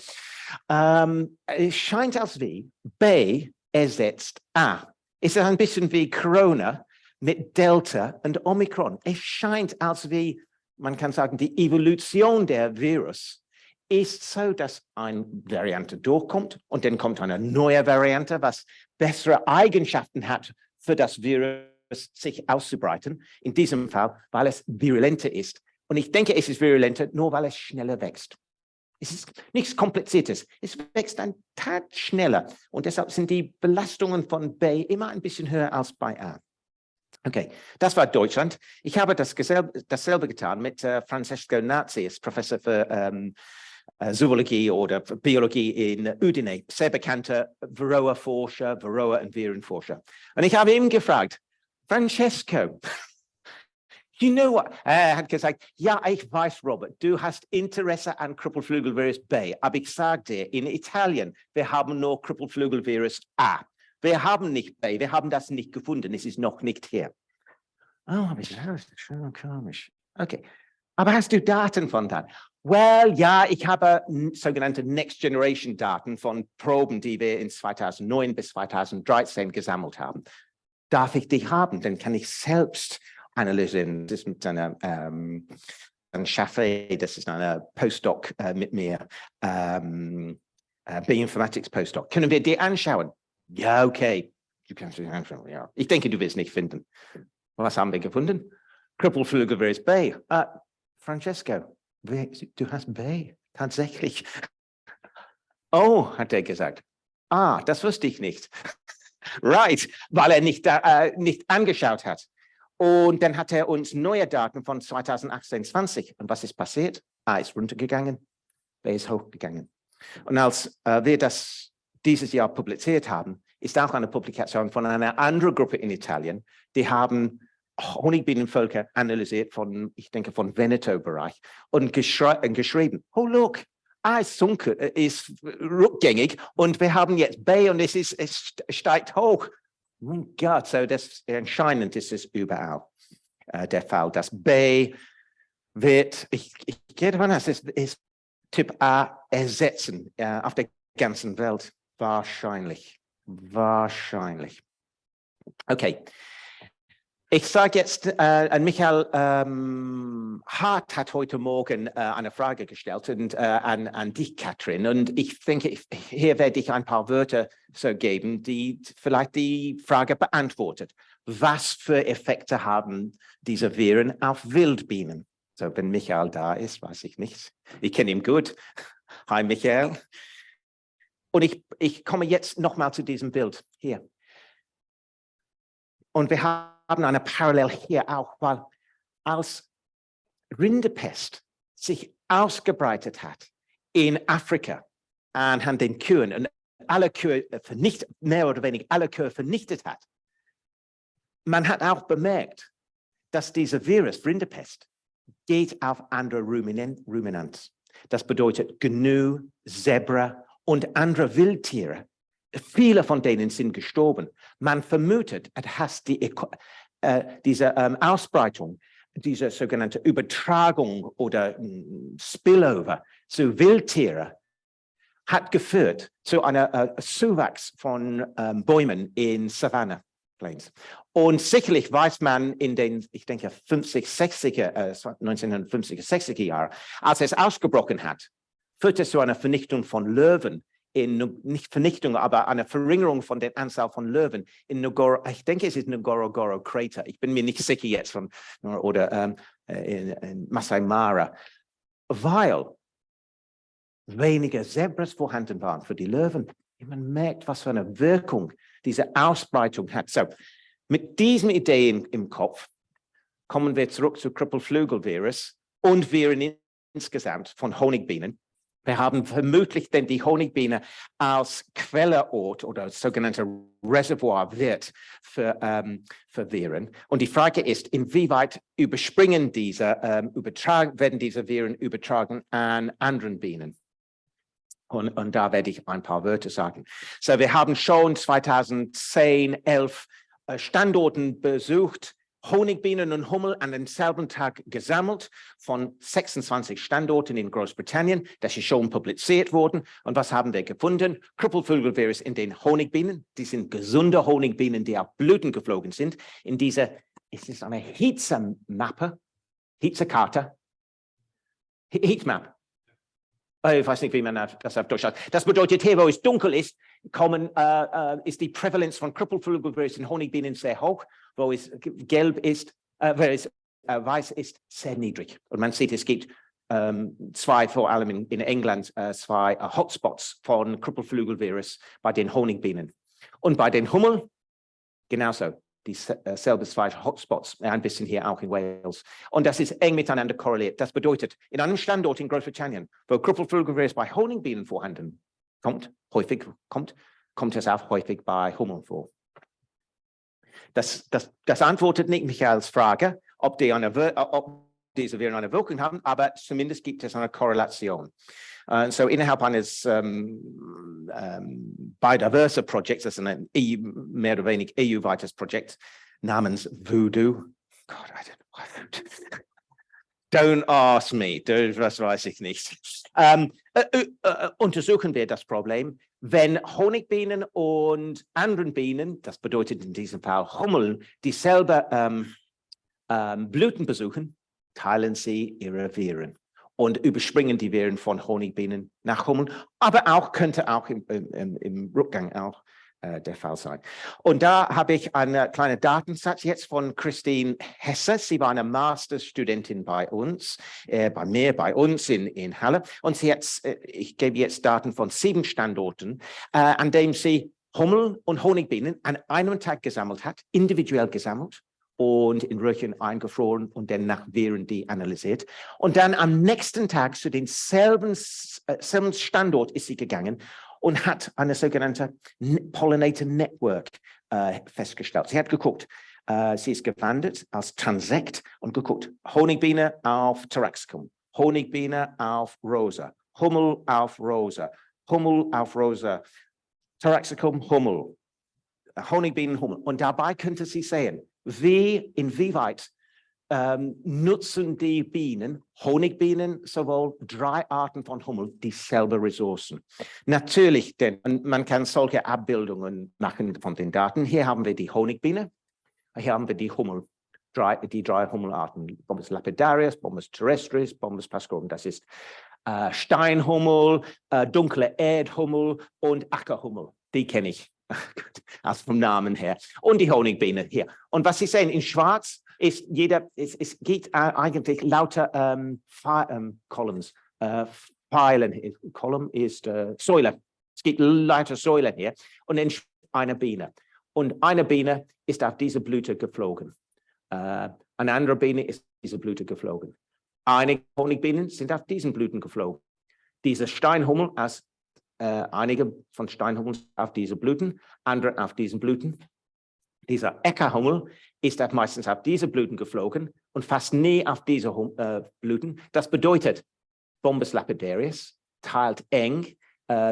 Es scheint als wie B ersetzt A. Es ist ein bisschen wie Corona mit Delta und Omikron. Es scheint als wie, man kann sagen, die Evolution der Virus ist so, dass eine Variante durchkommt und dann kommt eine neue Variante, was bessere Eigenschaften hat für das Virus sich auszubreiten. In diesem Fall, weil es virulenter ist. Und ich denke, es ist virulenter, nur weil es schneller wächst. Es ist nichts Kompliziertes. Es wächst ein Tag schneller. Und deshalb sind die Belastungen von B immer ein bisschen höher als bei A. Okay, das war Deutschland. Ich habe dasselbe getan mit Francesco Nazzi, ist Professor für Zoologie oder Biologie in Udine, sehr bekannter Varroa-Forscher, Varroa- und Virenforscher. Und ich habe ihn gefragt, Francesco, you know what? Er hat gesagt, ja, ich weiß, Robert, du hast Interesse an Krüppelflügelvirus B, aber ich sage dir, in Italien, wir haben nur Krüppelflügelvirus A. Wir haben nicht B, wir haben das nicht gefunden, es ist noch nicht hier. Oh, aber das ist schon komisch. Okay, aber hast du Daten von da? Well, ja, ich habe sogenannte Next Generation Daten von Proben, die wir in 2009 bis 2013 gesammelt haben. Darf ich die haben? Dann kann ich selbst analysieren. Das ist mit einer ein Chaffee, das ist eine Postdoc mit mir, Bioinformatics Postdoc. Können wir die anschauen? Ja, okay. Du kannst sie anschauen, ja. Ich denke, du wirst nicht finden. Was haben wir gefunden? Krüppelflügelvirus B. Francesco, du hast B, tatsächlich. Oh, hat er gesagt. Das wusste ich nicht. Right, weil er nicht angeschaut hat. Und dann hat er uns neue Daten von 2018-20. Und was ist passiert? A ist runtergegangen, B ist hochgegangen. Und als wir das dieses Jahr publiziert haben, ist auch eine Publikation von einer anderen Gruppe in Italien. Die haben Honigbienenvölker analysiert von, ich denke, von Veneto-Bereich und geschrieben, oh look, A ist rückgängig und wir haben jetzt B und es steigt hoch. Mein Gott, so das anscheinend ist es überall der Fall, dass B wird, ich gehe davon aus, es ist Typ A ersetzen auf der ganzen Welt. Wahrscheinlich. Okay. Ich sage jetzt, Michael Hart hat heute Morgen eine Frage gestellt und, an dich, Katrin. Und ich denke, hier werde ich ein paar Wörter so geben, die vielleicht die Frage beantwortet. Was für Effekte haben diese Viren auf Wildbienen? So, wenn Michael da ist, weiß ich nicht. Ich kenne ihn gut. Hi, Michael. Und ich komme jetzt nochmal zu diesem Bild hier. Und wir haben eine Parallel hier auch, weil als Rinderpest sich ausgebreitet hat in Afrika an den Kühen und alle Kühe mehr oder weniger alle Kühe vernichtet hat, man hat auch bemerkt, dass dieser Virus, Rinderpest, geht auf andere Ruminants. Das bedeutet Gnu, Zebra und andere Wildtiere. Viele von denen sind gestorben. Man vermutet, dass diese Ausbreitung, diese sogenannte Übertragung oder Spillover zu Wildtieren hat geführt zu einer Zuwachs von Bäumen in Savanne Plains. Und sicherlich weiß man in den, ich denke, 1950er, 60er Jahren, als es ausgebrochen hat, führte es zu einer Vernichtung von Löwen. Nicht Vernichtung, aber eine Verringerung von der Anzahl von Löwen in ich denke, es ist Ngorongoro-Crater. Ich bin mir nicht sicher jetzt oder in Masai Mara, weil weniger Zebras vorhanden waren für die Löwen. Man merkt, was für eine Wirkung diese Ausbreitung hat. So, mit diesen Ideen im Kopf kommen wir zurück zu Krüppelflügelvirus und Viren insgesamt von Honigbienen. Wir haben vermutlich denn die Honigbiene als Quelleort oder sogenannter Reservoirwirt für Viren. Und die Frage ist, inwieweit werden diese Viren übertragen an anderen Bienen? Und da werde ich ein paar Wörter sagen. So, wir haben schon 2010, 11 Standorten besucht Honigbienen und Hummel an denselben Tag gesammelt von 26 Standorten in Großbritannien. Das ist schon publiziert worden. Und was haben wir gefunden? Krüppelflügelvirus in den Honigbienen. Die sind gesunde Honigbienen, die auf Blüten geflogen sind. In dieser, es ist eine Hitzemappe, Hitzekarte, Heatmap. Ich weiß nicht, wie man das auf Deutsch sagt. Das bedeutet, hier, wo es dunkel ist, ist die Prävalenz von Krüppelflügelvirus in Honigbienen sehr hoch, wo es gelb ist, wo es weiß ist, sehr niedrig. Und man sieht, es gibt zwei, vor allem in England, zwei Hotspots von Krüppelflügelvirus bei den Honigbienen. Und bei den Hummel genauso. Dieselbe zwei Hotspots, ein bisschen hier auch in Wales. Und das ist eng miteinander korreliert. Das bedeutet, in einem Standort in Großbritannien, wo Krüppelflügelvirus bei Honigbienen vorhanden kommt es auch häufig bei Hummeln vor. Das antwortet nicht als Frage, ob diese Viren eine Wirkung haben, aber zumindest gibt es eine Korrelation. So innerhalb eines biodiverse Projekts, das ist ein mehr oder weniger EU-weites Projekt namens Voodoo. God, I don't know. Don't ask me, das weiß ich nicht. Untersuchen wir das Problem, wenn Honigbienen und anderen Bienen, das bedeutet in diesem Fall Hummeln, dieselbe Blüten besuchen, teilen sie ihre Viren und überspringen die Viren von Honigbienen nach Hummeln, aber auch könnte auch im Rückgang auch der Fall sein. Und da habe ich einen kleinen Datensatz jetzt von Christine Hesse. Sie war eine Masterstudentin bei uns in Halle. Und ich gebe jetzt Daten von 7 Standorten, an denen sie Hummel und Honigbienen an einem Tag gesammelt hat, individuell gesammelt und in Röhrchen eingefroren und dann nach Viren analysiert. Und dann am nächsten Tag zu denselben Standort ist sie gegangen und hat eine sogenannte Pollinator Network festgestellt. Sie hat geguckt, sie ist gewandert als Transekt und geguckt, Honigbiene auf Taraxacum, Honigbiene auf Rosa, Hummel auf Rosa, Hummel auf Rosa, Taraxacum, Hummel, Honigbienen, Hummel. Und dabei könnte sie sehen, inwieweit nutzen die Bienen, Honigbienen, sowohl 3 Arten von Hummel, dieselbe Ressourcen. Natürlich, denn man kann solche Abbildungen machen von den Daten. Hier haben wir die Honigbiene, hier haben wir die Hummel, die 3 Hummelarten, Bombus lapidarius, Bombus terrestris, Bombus pascorum. Das ist Steinhummel, dunkle Erdhummel und Ackerhummel. Die kenne ich, also vom Namen her. Und die Honigbiene hier. Und was Sie sehen in Schwarz, es geht eigentlich lauter Columns, Pfeilen. Column ist Säule. Es gibt lauter Säulen hier und dann eine Biene. Und eine Biene ist auf diese Blüte geflogen. Eine andere Biene ist auf diese Blüte geflogen. Einige Honigbienen sind auf diesen Blüten geflogen. Diese Steinhummel, einige von Steinhummeln auf diese Blüten, andere auf diesen Blüten. Dieser Eckerhummel ist meistens auf diese Blüten geflogen und fast nie auf diese Blüten. Das bedeutet, Bombus lapidarius teilt eng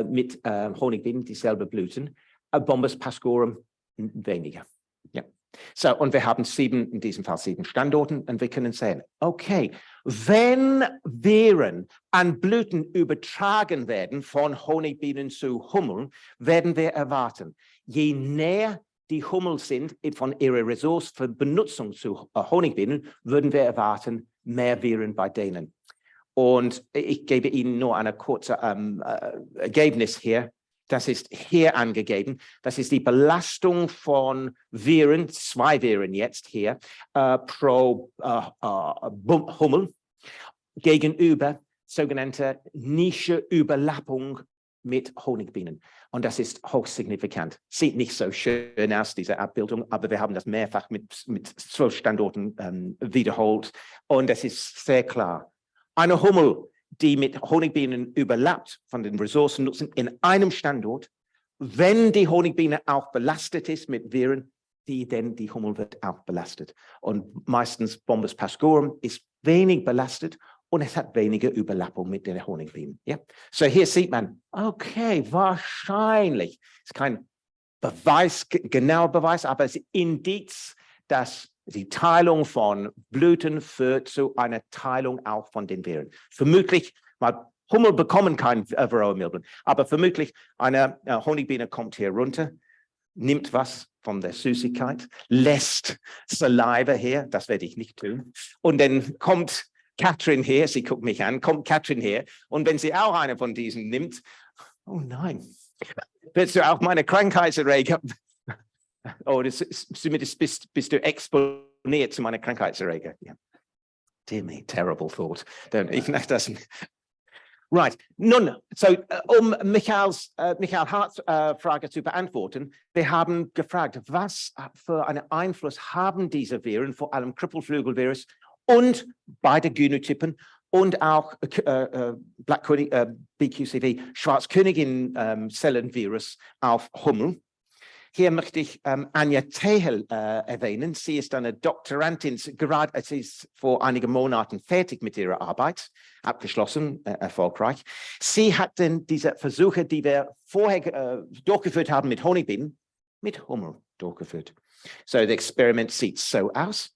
mit Honigbienen dieselbe Blüten, Bombus pascorum weniger. Ja. So, und wir haben in diesem Fall 7 Standorten und wir können sehen, okay, wenn Viren an Blüten übertragen werden von Honigbienen zu Hummeln, werden wir erwarten, je näher die Hummel sind von ihrer Ressource für Benutzung zu Honigbienen, würden wir erwarten, mehr Viren bei denen. Und ich gebe Ihnen nur eine kurze Ergebnis hier. Das ist hier angegeben. Das ist die Belastung von Viren, 2 Viren jetzt hier, pro Hummel gegenüber sogenannte Nische-Überlappung mit Honigbienen. Und das ist hochsignifikant. Sieht nicht so schön aus, diese Abbildung, aber wir haben das mehrfach mit 12 Standorten wiederholt. Und es ist sehr klar. Eine Hummel, die mit Honigbienen überlappt, von den Ressourcen nutzen, in einem Standort, wenn die Honigbiene auch belastet ist mit Viren, die Hummel wird auch belastet. Und meistens Bombus pascorum ist wenig belastet und es hat weniger Überlappung mit den Honigbienen. Ja? So hier sieht man, okay, wahrscheinlich, ist kein Beweis, genauer Beweis, aber es ist Indiz, dass die Teilung von Blüten führt zu einer Teilung auch von den Viren. Vermutlich, weil Hummel bekommen kein Varroa-Milben, aber vermutlich eine Honigbiene kommt hier runter, nimmt was von der Süßigkeit, lässt Saliva her, das werde ich nicht tun, und dann kommt Katrin her, sie guckt mich an, kommt Katrin her, und wenn sie auch eine von diesen nimmt, oh nein, willst du auch meine Krankheitserreger? Oder zumindest bist du exponiert zu meiner Krankheitserreger. Yeah. Dear me, terrible thought. Ich möchte das. Right. Nun, so Michael Harts Frage zu beantworten, wir haben gefragt, was für einen Einfluss haben diese Viren, vor allem Krüppelflügelvirus und beide Genotypen und auch BQCV, Schwarzkönigin-Zellenvirus auf Hummel. Hier möchte ich Anja Tehel erwähnen. Sie ist eine Doktorandin, sie ist vor einigen Monaten fertig mit ihrer Arbeit, abgeschlossen, erfolgreich. Sie hat denn diese Versuche, die wir vorher durchgeführt haben mit Honigbienen, mit Hummel durchgeführt. So, das Experiment sieht so aus.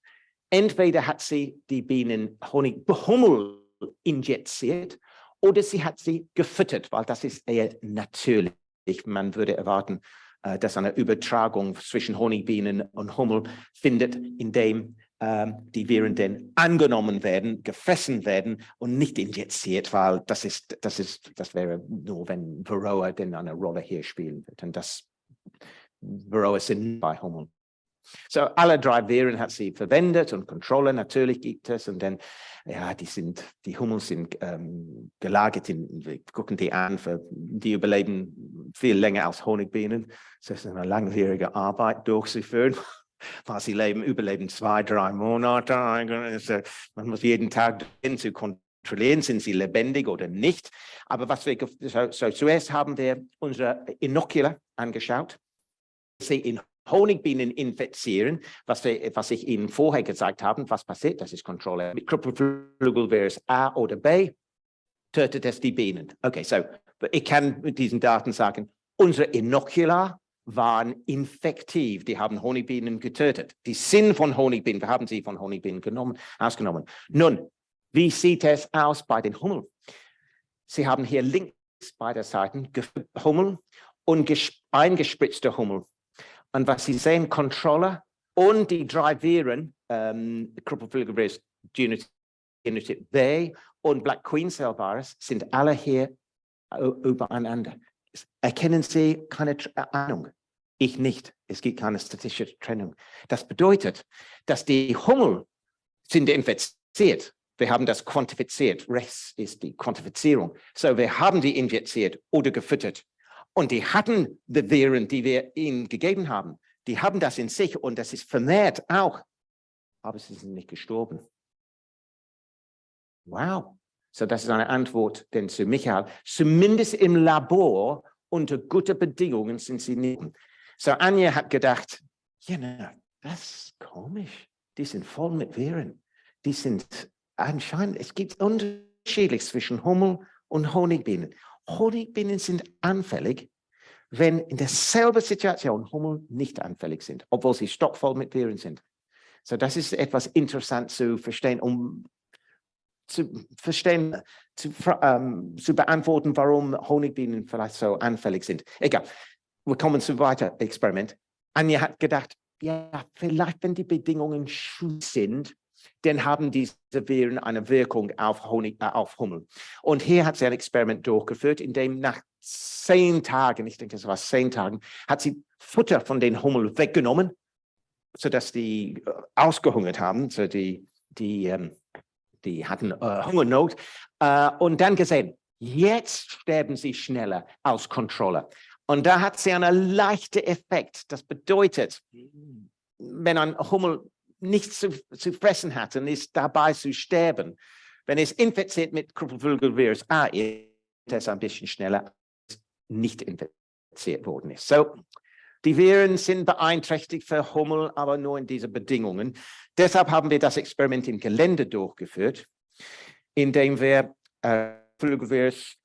Entweder hat sie die Bienen Hummel injiziert oder sie hat sie gefüttert, weil das ist eher natürlich. Man würde erwarten, dass eine Übertragung zwischen Honigbienen und Hummel findet, indem die Viren dann angenommen werden, gefressen werden und nicht injiziert, weil das wäre nur, wenn Varroa denn eine Rolle hier spielen wird. Und das Varroa sind bei Hummel. So, alle drei Viren hat sie verwendet und Kontrolle natürlich gibt es. Und dann, ja, die Hummel sind gelagert, wir gucken die an, die überleben viel länger als Honigbienen. Das ist eine langwierige Arbeit durchzuführen, weil sie überleben 2-3 Monate. Man muss jeden Tag zu kontrollieren, sind sie lebendig oder nicht. Aber zuerst haben wir unsere Inokula angeschaut. Sie in Honigbienen infizieren, was ich Ihnen vorher gesagt habe, was passiert, das ist Kontrolle. Mit Krüppelflügelvirus A oder B tötet es die Bienen. Okay, so ich kann mit diesen Daten sagen, unsere Inokula waren infektiv, die haben Honigbienen getötet. Die sind von Honigbienen, wir haben sie von Honigbienen ausgenommen. Nun, wie sieht es aus bei den Hummeln? Sie haben hier links beide Seiten Hummel und eingespritzte Hummel. Und was Sie sehen, Kontrolle und die drei Viren, Krüppelflügelvirus, Genotyp B und Black Queen Cell Virus, sind alle hier übereinander. Erkennen Sie keine Ahnung? Ich nicht. Es gibt keine statistische Trennung. Das bedeutet, dass die Hummel sind infiziert. Wir haben das quantifiziert. Rechts ist die Quantifizierung. So, wir haben die injiziert oder gefüttert. Und die hatten die Viren, die wir ihnen gegeben haben. Die haben das in sich und das ist vermehrt auch. Aber sie sind nicht gestorben. Wow. So, das ist eine Antwort denn zu Michael. Zumindest im Labor unter guten Bedingungen sind sie nicht. So, Anja hat gedacht, ja, das ist komisch. Die sind voll mit Viren. Die sind anscheinend, es gibt unterschiedlich zwischen Hummel und Honigbienen. Honigbienen sind anfällig, wenn in derselben Situation Hummel nicht anfällig sind, obwohl sie stockvoll mit Viren sind. So, das ist etwas interessant zu verstehen, zu beantworten, warum Honigbienen vielleicht so anfällig sind. Egal, wir kommen zum weiteren Experiment. Anja hat gedacht, ja, vielleicht wenn die Bedingungen schwierig sind, dann haben diese Viren eine Wirkung auf Hummel. Und hier hat sie ein Experiment durchgeführt, in dem nach 10 Tagen, ich denke, es war 10 Tagen, hat sie Futter von den Hummel weggenommen, sodass die ausgehungert haben, so die hatten Hungernot, und dann gesehen, jetzt sterben sie schneller aus Kontrolle. Und da hat sie einen leichten Effekt. Das bedeutet, wenn ein Hummel nichts zu fressen hat und ist dabei zu sterben, wenn es infiziert mit Krüppelflügelvirus A ist, es ein bisschen schneller als nicht infiziert worden ist. So, die Viren sind beeinträchtigt für Hummel, aber nur in diesen Bedingungen. Deshalb haben wir das Experiment im Gelände durchgeführt, indem wir Flügelvirus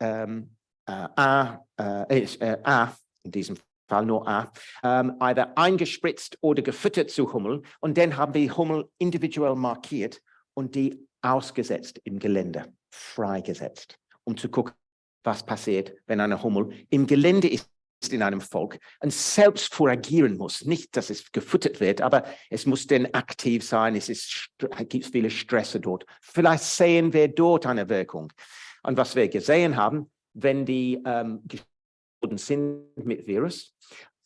A in diesem Fall nur A, either eingespritzt oder gefüttert zu Hummeln. Und dann haben wir Hummel individuell markiert und die ausgesetzt im Gelände, freigesetzt, um zu gucken, was passiert, wenn eine Hummel im Gelände ist in einem Volk und selbst foragieren muss. Nicht, dass es gefüttert wird, aber es muss dann aktiv sein. Es gibt viele Stresse dort. Vielleicht sehen wir dort eine Wirkung. Und was wir gesehen haben, wenn die sind mit Virus,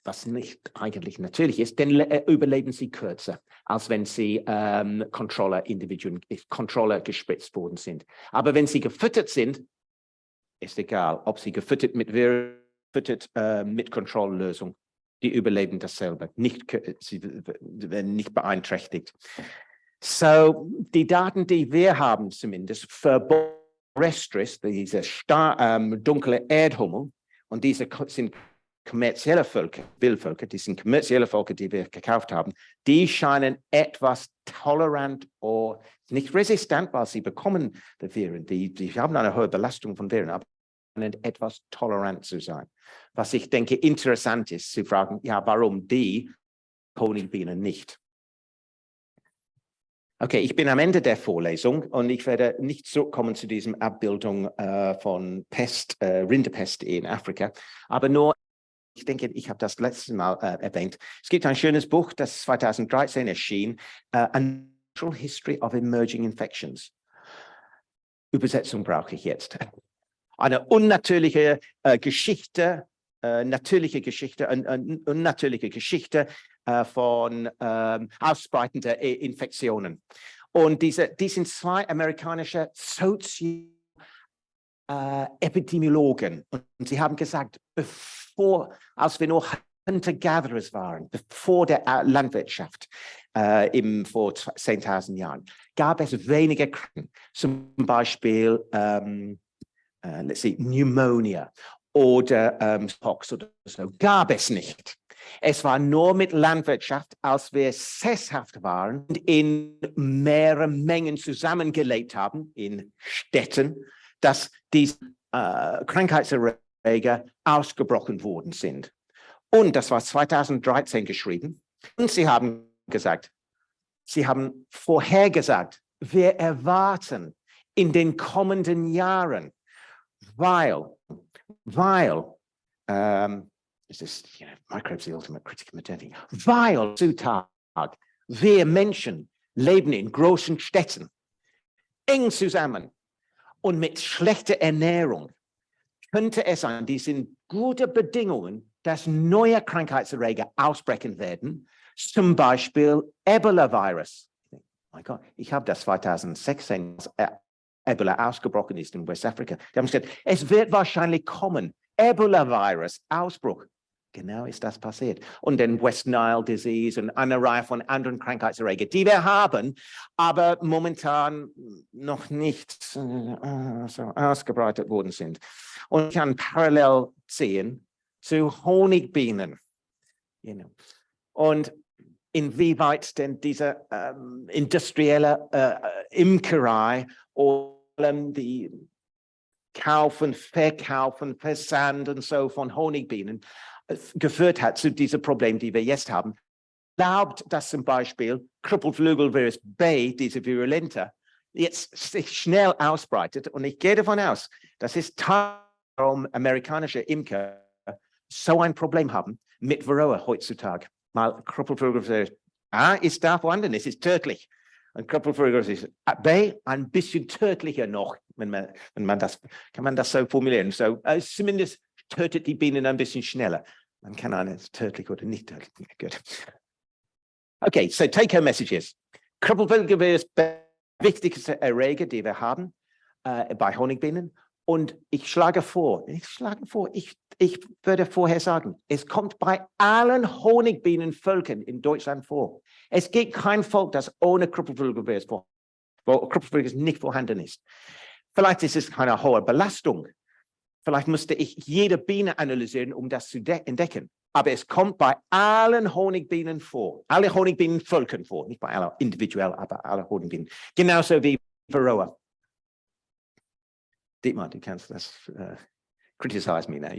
was nicht eigentlich natürlich ist, dann überleben sie kürzer, als wenn sie Controller-Individuen, Controller gespritzt worden sind. Aber wenn sie gefüttert sind, ist egal, ob sie gefüttert mit Virus, mit Kontrolllösung, die überleben dasselbe, sie werden nicht beeinträchtigt. So, die Daten, die wir haben zumindest für Borestris, diese dunkle Erdhummel, und diese sind kommerzielle Völker, Wildvölker, die sind kommerzielle Völker, die wir gekauft haben, die scheinen etwas tolerant oder nicht resistent, weil sie bekommen die Viren, die haben eine hohe Belastung von Viren, aber etwas tolerant zu sein. Was ich denke interessant ist, zu fragen, ja, warum die Honigbienen nicht? Okay, ich bin am Ende der Vorlesung und ich werde nicht zurückkommen zu diesem Abbildung von Pest, Rinderpest in Afrika, aber nur, ich denke, ich habe das letzte Mal erwähnt. Es gibt ein schönes Buch, das 2013 erschien, A Natural History of Emerging Infections. Übersetzung brauche ich jetzt. Eine unnatürliche Geschichte, unnatürliche Geschichte von ausbreitenden Infektionen. Und die sind zwei amerikanische Epidemiologen. Und sie haben gesagt, als wir noch Hunter-Gatherers waren, bevor der Landwirtschaft vor 10.000 Jahren, gab es weniger Krankheiten, zum Beispiel Pneumonia oder Pox oder so, gab es nicht. Es war nur mit Landwirtschaft, als wir sesshaft waren und in mehreren Mengen zusammengelebt haben, in Städten, dass diese Krankheitserreger ausgebrochen worden sind. Und das war 2013 geschrieben. Und sie haben vorhergesagt, wir erwarten in den kommenden Jahren, weil es ist Microbes the ultimate critic of modernity, weil heutzutage wir Menschen leben in großen Städten, eng zusammen und mit schlechter Ernährung, könnte es sein, die sind gute Bedingungen, dass neue Krankheitserreger ausbrechen werden, zum Beispiel Ebola-Virus. Oh mein Gott, ich habe das 2016, als Ebola ausgebrochen ist in Westafrika. Die haben gesagt, es wird wahrscheinlich kommen, Ebola-Virus, Ausbruch. Genau ist das passiert. Und dann West Nile Disease und eine Reihe von anderen Krankheitserregern, die wir haben, aber momentan noch nicht so ausgebreitet worden sind. Und ich kann parallel sehen zu Honigbienen. Und inwieweit denn diese industrielle Imkerei oder die Kaufen, Verkaufen, Versand und so von Honigbienen geführt hat zu diesem Problem, die wir jetzt haben. Erlaubt, dass zum Beispiel Krüppelflügelvirus B, diese Virulente, jetzt sich schnell ausbreitet. Und ich gehe davon aus, dass es warum amerikanische Imker so ein Problem haben mit Varroa heutzutage. Mal Krüppelflügelvirus A ist da vorhanden, es ist tödlich. Und Krüppelflügelvirus ist B ein bisschen tödlicher noch, kann man das so formulieren. So, zumindest tötet die Bienen ein bisschen schneller. Man kann eine tödlich oder nicht tödlich. Gut. Okay, so take-home messages. Krüppelflügelvirus ist der wichtigste Erreger, die wir haben bei Honigbienen. Und ich würde vorher sagen, es kommt bei allen Honigbienenvölkern in Deutschland vor. Es gibt kein Volk, das ohne Krüppelflügelvirus wo Krüppelflügelvirus nicht vorhanden ist. Vielleicht ist es eine hohe Belastung. Vielleicht müsste ich jede Biene analysieren, um das zu entdecken. Aber es kommt bei allen Honigbienen vor. Alle Honigbienenvölkern vor. Nicht bei allen individuell, aber alle Honigbienen. Genauso wie Varroa. Dietmar, du kannst das criticize me now,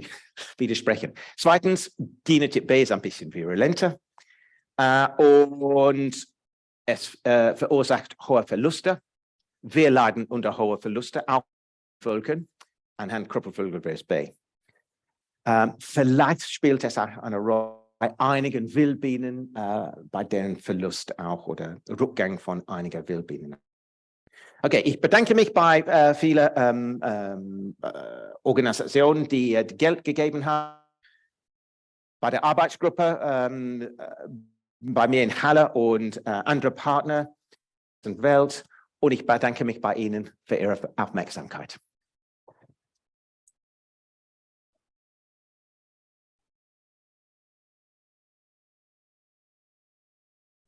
widersprechen. Zweitens, Genotyp B ist ein bisschen virulenter und es verursacht hohe Verluste. Wir leiden unter hohen Verluste, auch Völkern, anhand Krüppelflügelvirus B. Vielleicht spielt es auch eine Rolle bei einigen Wildbienen, bei deren Verlust auch oder Rückgang von einigen Wildbienen. Okay, ich bedanke mich bei vielen Organisationen, die Geld gegeben haben, bei der Arbeitsgruppe, bei mir in Halle und andere Partner in der Welt. Und ich bedanke mich bei Ihnen für Ihre Aufmerksamkeit.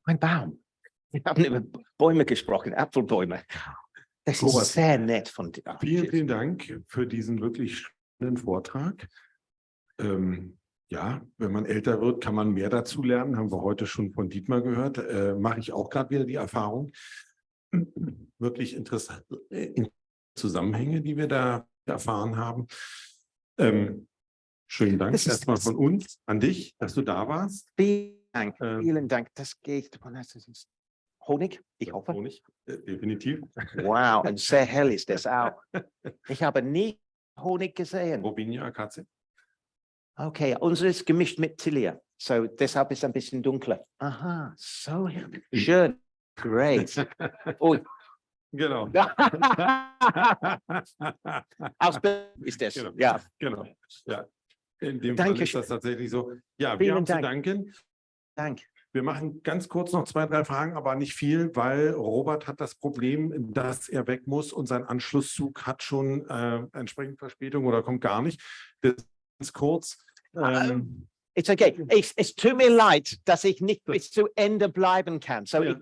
Ein Baum. Wir haben über Bäume gesprochen, Apfelbäume. Das ist Robert, sehr nett von dir. Vielen Dank für diesen wirklich spannenden Vortrag. Ja, wenn man älter wird, kann man mehr dazu lernen. Haben wir heute schon von Dietmar gehört. Mache ich auch gerade wieder die Erfahrung. Wirklich interessante Zusammenhänge, die wir da erfahren haben. Schönen Dank erstmal von uns an dich, dass du da warst. Vielen Dank. Vielen Dank. Das geht. Honig, ich hoffe. Honig, definitiv. Wow, und sehr hell ist das auch. Ich habe nie Honig gesehen. Robinia, Katze. Okay, unsere ist gemischt mit Tilia. So, deshalb ist es ein bisschen dunkler. Aha, so schön. Great. Oh. Genau. Ausbildung ist das. Genau. Ja. Genau. Ja. In dem Danke Fall ist das tatsächlich so. Ja, wir Vielen haben zu Dank. danken. Danke. Wir machen ganz kurz noch 2, 3 Fragen, aber nicht viel, weil Robert hat das Problem, dass er weg muss und sein Anschlusszug hat schon entsprechend Verspätung oder kommt gar nicht. Das ist ganz kurz. It's okay. Es tut mir leid, dass ich nicht bis zu Ende bleiben kann. So, ja.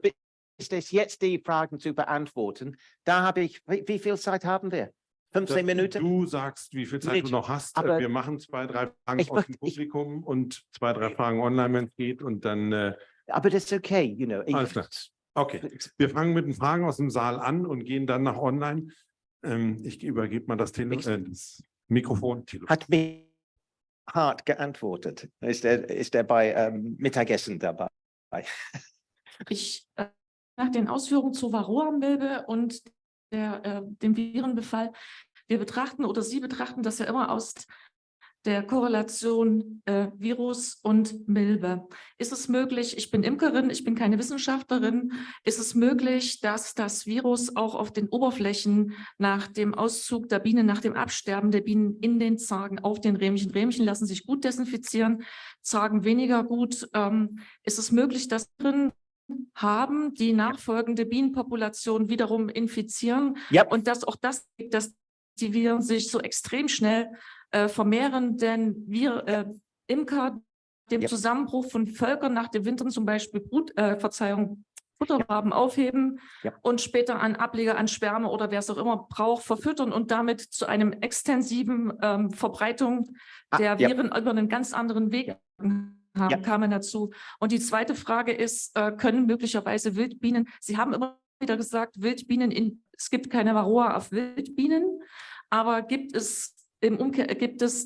ist es jetzt die Fragen zu beantworten. Da habe ich, wie viel Zeit haben wir? 15 Minuten? Du sagst, wie viel Zeit du noch hast. Aber wir machen 2, 3 Fragen aus dem Publikum und 2, 3 Fragen online, wenn es geht. Und dann. Aber das ist okay, you know. Alles klar. Okay. Wir fangen mit den Fragen aus dem Saal an und gehen dann nach online. Ich übergebe mal das Mikrofon. Hat mir hart geantwortet. Ist er bei Mittagessen dabei? Nach den Ausführungen zur Varroa-Milbe und dem Virenbefall, wir betrachten oder Sie betrachten das ja immer aus der Korrelation Virus und Milbe. Ist es möglich, ich bin Imkerin, ich bin keine Wissenschaftlerin, ist es möglich, dass das Virus auch auf den Oberflächen nach dem Auszug der Bienen, nach dem Absterben der Bienen in den Zagen auf den Rähmchen lassen sich gut desinfizieren, Zagen weniger gut. Ist es möglich, dass haben, die nachfolgende Bienenpopulation wiederum infizieren und dass auch dass die Viren sich so extrem schnell vermehren, denn wir Imker dem Zusammenbruch von Völkern nach dem Winter zum Beispiel Futterraben aufheben und später an Ableger, an Schwärme oder wer es auch immer braucht, verfüttern und damit zu einem extensiven Verbreitung der Viren über einen ganz anderen Weg kamen dazu. Und die zweite Frage ist, können möglicherweise Wildbienen, Sie haben immer wieder gesagt, Wildbienen, es gibt keine Varroa auf Wildbienen, aber gibt es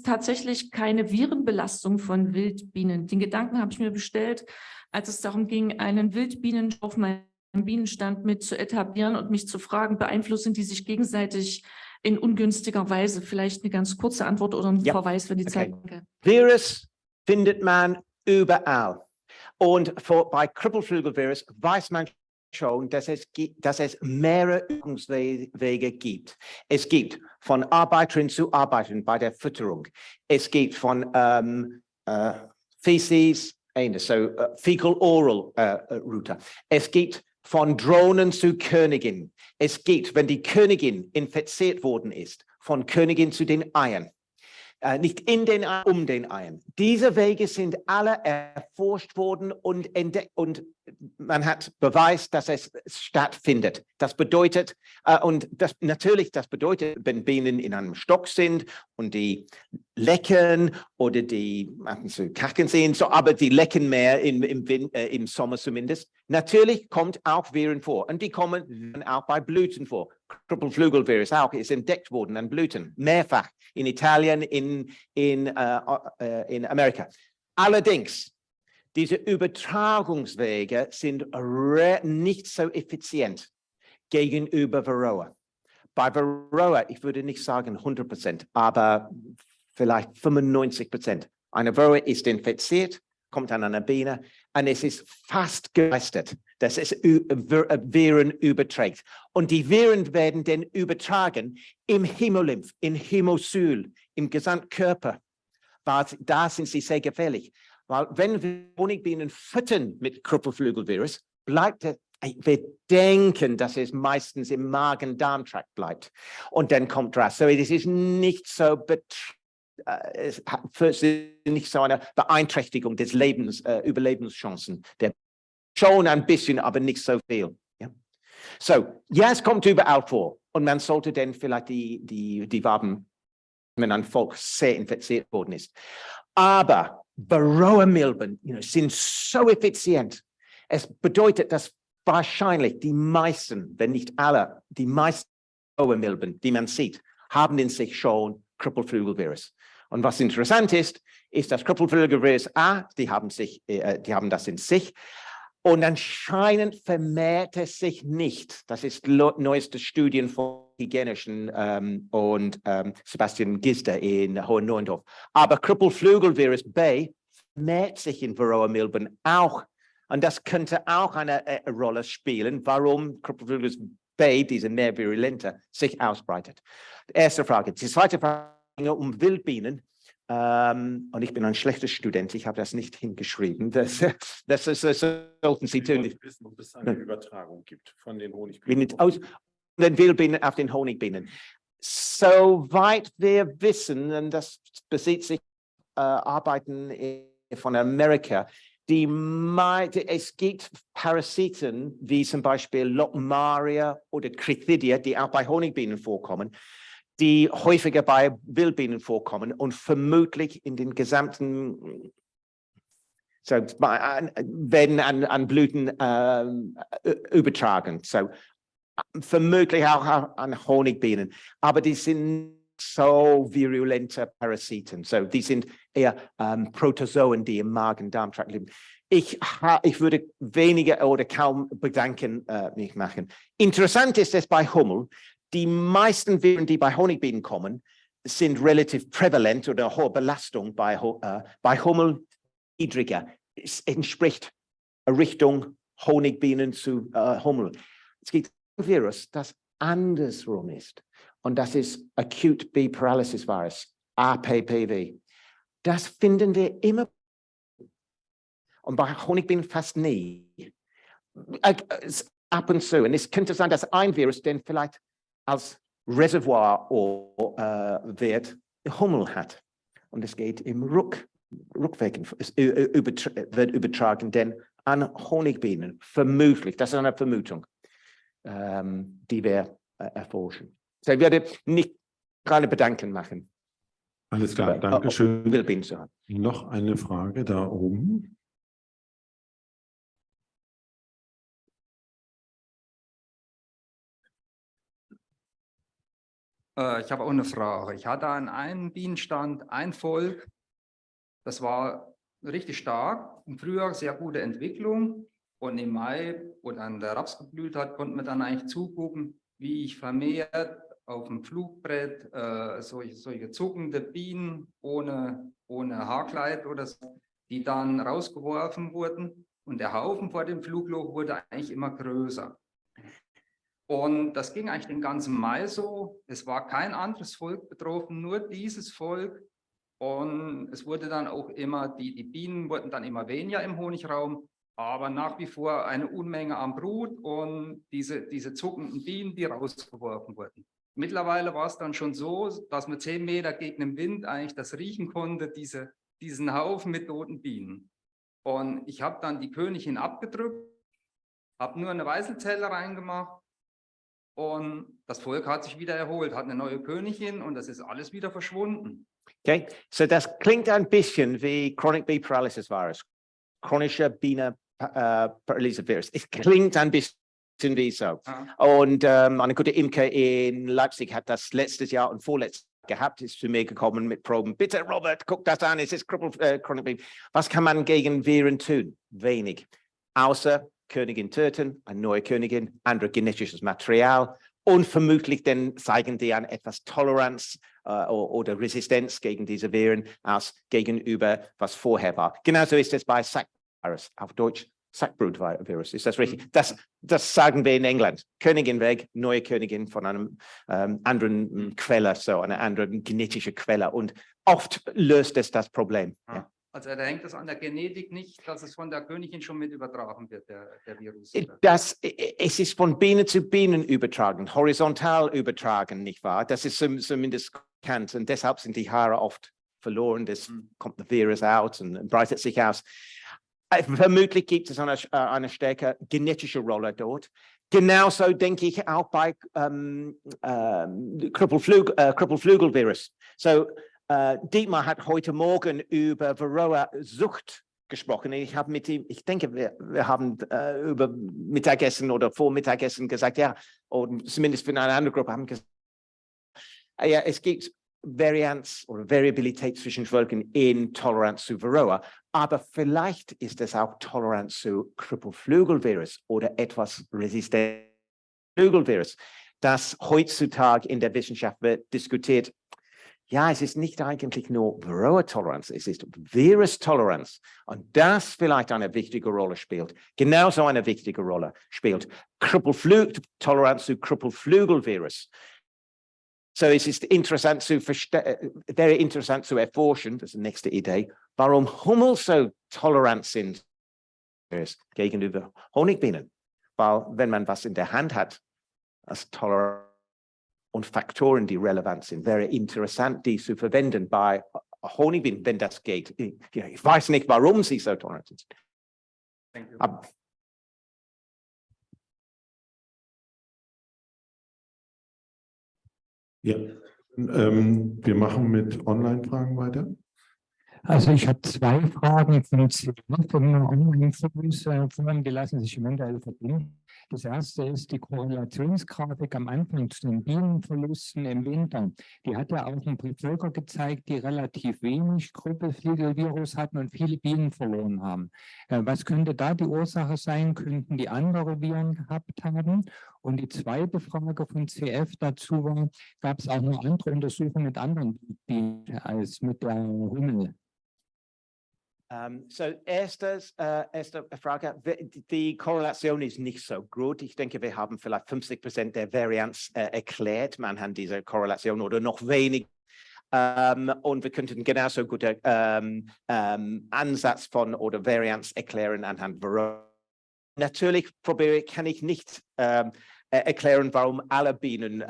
tatsächlich keine Virenbelastung von Wildbienen? Den Gedanken habe ich mir bestellt, als es darum ging, einen Wildbienen auf meinem Bienenstand mit zu etablieren und mich zu fragen, beeinflussen die sich gegenseitig in ungünstiger Weise? Vielleicht eine ganz kurze Antwort oder ein Verweis, wenn die Zeit. Virus findet man überall. Und bei Krüppelflügelvirus weiß man schon, dass es mehrere Übertragungswege gibt. Es gibt von Arbeiterin zu Arbeiterin bei der Fütterung. Es gibt von Feces, Fecal-Oral Route. Es gibt von Drohnen zu Königin. Es gibt, wenn die Königin infiziert worden ist, von Königin zu den Eiern. Nicht in den Eiern, um den Eiern. Diese Wege sind alle erforscht worden und entdeckt und man hat Beweis, dass es stattfindet. Das bedeutet, das bedeutet, wenn Bienen in einem Stock sind und die lecken oder die kacken sehen, aber die lecken mehr im Sommer zumindest. Natürlich kommt auch Viren vor und die kommen auch bei Blüten vor. Krüppelflügelvirus auch ist entdeckt worden an Blüten, mehrfach in Italien, in Amerika. Allerdings, diese Übertragungswege sind nicht so effizient gegenüber Varroa. Bei Varroa, ich würde nicht sagen 100%, aber vielleicht 95%. Eine Varroa ist infiziert, kommt an eine Biene und es ist fast geleistet, dass es Viren überträgt. Und die Viren werden dann übertragen im Hämolymph, im Hämosyl, im Gesamtkörper. Da sind sie sehr gefährlich. Weil wenn wir Honigbienen füttern mit Krüppelflügelvirus, wir denken, dass es meistens im Magen-Darm-Trakt bleibt. Und dann kommt raus. So, es ist nicht so es hat nicht so eine Beeinträchtigung des Überlebenschancen. Schon ein bisschen, aber nicht so viel. Ja? So, ja, es kommt überall vor. Und man sollte dann vielleicht die Waben, wenn ein Volk sehr infiziert worden ist. Aber Varroa-Milben sind so effizient. Es bedeutet, dass wahrscheinlich die meisten, wenn nicht alle, die meisten Varroa-Milben, die man sieht, haben in sich schon Krüppelflügelvirus. Und was interessant ist, dass Krüppelflügelvirus die haben das in sich. Und anscheinend vermehrt es sich nicht. Das ist neueste Studien von hygienischen und Sebastian Gisder in Hohen-Neuendorf. Aber Krüppelflügelvirus B vermehrt sich in Varroa-Milben auch. Und das könnte auch eine Rolle spielen, warum Krüppelflügelvirus B, diese mehr virulente, sich ausbreitet. Erste Frage. Die zweite Frage um Wildbienen. Und ich bin ein schlechter Student, ich habe das nicht hingeschrieben. Das sollten Sie tun. Ich wissen, ob es eine Übertragung gibt von den Honigbienen. Aus den Wildbienen auf den Honigbienen. Soweit wir wissen, und das bezieht sich Arbeiten von Amerika, es gibt Parasiten wie zum Beispiel Lopmaria oder Crithidia, die auch bei Honigbienen vorkommen, die häufiger bei Wildbienen vorkommen und vermutlich in den gesamten, werden an Blüten übertragen. So, vermutlich auch an Honigbienen. Aber die sind so virulente Parasiten. So, die sind eher Protozoen, die im Magen-Darm-Trakt leben. Ich würde weniger oder kaum Bedenken nicht machen. Interessant ist es bei Hummel. Die meisten Viren, die bei Honigbienen kommen, sind relativ prävalent oder hohe Belastung bei Hummel niedriger. Es entspricht Richtung Honigbienen zu Hummel. Es gibt ein Virus, das andersrum ist. Und das ist Acute Bee Paralysis Virus, APPV. Das finden wir immer. Und bei Honigbienen fast nie. Ab und zu. Und es könnte sein, dass ein Virus, den vielleicht als Reservoir wird, Hummel hat. Und es geht im Rückweg, wird übertragen, denn an Honigbienen, vermutlich, das ist eine Vermutung, die wir erforschen. So, ich werde nicht keine Bedenken machen. Alles klar, danke schön. Wildbienen zu haben. Noch eine Frage da oben. Ich habe auch eine Frage. Ich hatte an einem Bienenstand ein Volk, das war richtig stark, im Frühjahr sehr gute Entwicklung und im Mai, wo dann der Raps geblüht hat, konnte man dann eigentlich zugucken, wie ich vermehrt auf dem Flugbrett solche zuckende Bienen ohne Haarkleid oder so, die dann rausgeworfen wurden und der Haufen vor dem Flugloch wurde eigentlich immer größer. Und das ging eigentlich den ganzen Mai so. Es war kein anderes Volk betroffen, nur dieses Volk. Und es wurde dann auch immer, die Bienen wurden dann immer weniger im Honigraum, aber nach wie vor eine Unmenge am Brut und diese zuckenden Bienen, die rausgeworfen wurden. Mittlerweile war es dann schon so, dass man 10 Meter gegen den Wind eigentlich das riechen konnte, diesen Haufen mit toten Bienen. Und ich habe dann die Königin abgedrückt, habe nur eine Weißelzelle reingemacht. Und das Volk hat sich wieder erholt, hat eine neue Königin und das ist alles wieder verschwunden. Okay, so das klingt ein bisschen wie Chronic Bee Paralysis Virus, chronischer Bienenparalyse Virus. Es klingt ein bisschen Wieso. Und eine gute Imker in Leipzig hat das letztes Jahr und vorletztes Jahr gehabt, ist zu mir gekommen mit Proben. Bitte, Robert, guck das an, es ist Krüppelflügelvirus. Was kann man gegen Viren tun? Wenig. Außer Königin töten, eine neue Königin, anderes genetisches Material und vermutlich dann zeigen die an etwas Toleranz oder Resistenz gegen diese Viren als gegenüber, was vorher war. Genauso ist es bei Sackvirus, auf Deutsch Sackbrutvirus. Ist das richtig? Das sagen wir in England. Königin weg, neue Königin von einem anderen Quelle, so eine andere genetische Quelle. Und oft löst es das Problem. Ja. Also da hängt es an der Genetik nicht, dass es von der Königin schon mit übertragen wird, der Virus. Es ist von Biene zu Bienen übertragen, horizontal übertragen, nicht wahr? Das ist zumindest bekannt und deshalb sind die Haare oft verloren. Das kommt der Virus aus und breitet sich aus. Vermutlich gibt es eine stärkere genetische Rolle dort. Genauso denke ich auch bei Krüppelflügelvirus. So, Dietmar hat heute Morgen über Varroa-Sucht gesprochen. Ich habe mit ihm, ich denke, wir haben über Mittagessen oder vor Mittagessen gesagt, ja, oder zumindest für eine andere Gruppe haben gesagt, ja, es gibt Varianz oder Variabilität zwischen Völkern in Toleranz zu Varroa, aber vielleicht ist es auch Toleranz zu Krüppelflügelvirus oder etwas resistent Flügelvirus, das heutzutage in der Wissenschaft wird diskutiert. Ja, es ist nicht eigentlich nur Varroa-Toleranz, es ist Virustoleranz und das vielleicht eine wichtige Rolle spielt. Genauso eine wichtige Rolle spielt Toleranz zu Krüppelflügelvirus. So es ist interessant wäre interessant zu erforschen, das ist die nächste Idee, warum Hummel so tolerant sind gegenüber Honigbienen. Weil wenn man was in der Hand hat, als Toleranz und Faktoren, die relevant sind, wäre interessant, die zu verwenden bei Honigbienen, wenn das geht. Ich weiß nicht, warum sie so tolerant sind. Ja, wir machen mit Online-Fragen weiter. Also ich habe zwei Fragen von Online-Forschungen, die lassen sich eventuell verbinden. Das erste ist die Korrelationsgrafik am Anfang zu den Bienenverlusten im Winter. Die hat ja auch ein paar Völker gezeigt, die relativ wenig Krüppelflügelvirus hatten und viele Bienen verloren haben. Was könnte da die Ursache sein? Könnten die andere Viren gehabt haben? Und die zweite Frage von CF dazu war, gab es auch noch andere Untersuchungen mit anderen Bienen als mit der Hummel? So erste Frage, die Korrelation ist nicht so gut. Ich denke, wir haben vielleicht 50% der Varianz erklärt anhand dieser Korrelation oder noch wenig. Und wir könnten genauso gut Ansatz von oder Varianz erklären anhand Varroa. Natürlich kann ich nicht erklären, warum alle Bienen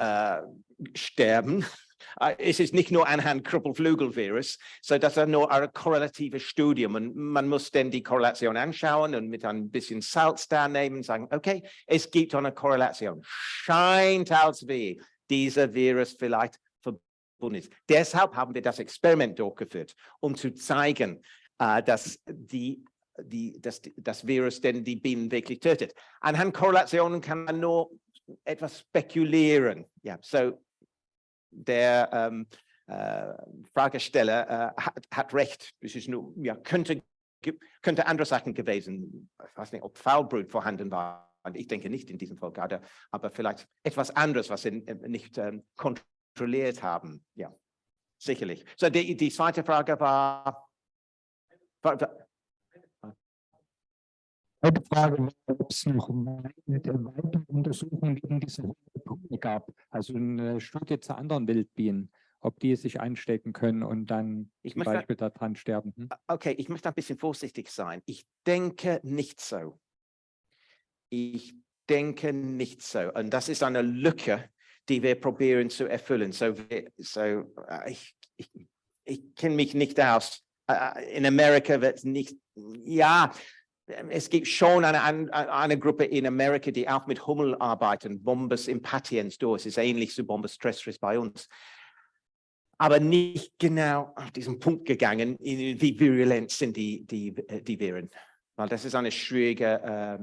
sterben. Es ist nicht nur anhand Krüppelflügelvirus, so das ist nur ein korrelatives Studium und man muss dann die Korrelation anschauen und mit ein bisschen Salz da nehmen und sagen, okay, es gibt eine Korrelation. Scheint als wie dieser Virus vielleicht verbunden ist. Deshalb haben wir das Experiment durchgeführt, um zu zeigen, dass das Virus denn die Bienen wirklich tötet. Anhand Korrelationen kann man nur etwas spekulieren. Ja, so der Fragesteller hat recht. Es ist nur, ja, könnte andere Sachen gewesen. Ich weiß nicht, ob Faulbrut vorhanden war. Ich denke nicht in diesem Fall gerade, aber vielleicht etwas anderes, was sie nicht kontrolliert haben. Ja, sicherlich. So, die zweite Frage war. Die Frage, ob es noch weitere Untersuchungen wegen dieser Punkte gab, also eine Studie zu anderen Wildbienen, ob die sich anstecken können und dann zum Beispiel daran sterben. Okay, ich möchte ein bisschen vorsichtig sein. Ich denke nicht so. Ich denke nicht so. Und das ist eine Lücke, die wir probieren zu erfüllen. Ich kenne mich nicht aus. In Amerika wird es nicht, ja, es gibt schon eine Gruppe in Amerika, die auch mit Hummel arbeiten, Bombus impatiens durch. Es ist ähnlich zu Bombus stressoris bei uns. Aber nicht genau auf diesen Punkt gegangen, wie virulent sind die Viren. weil das ist eine schwierige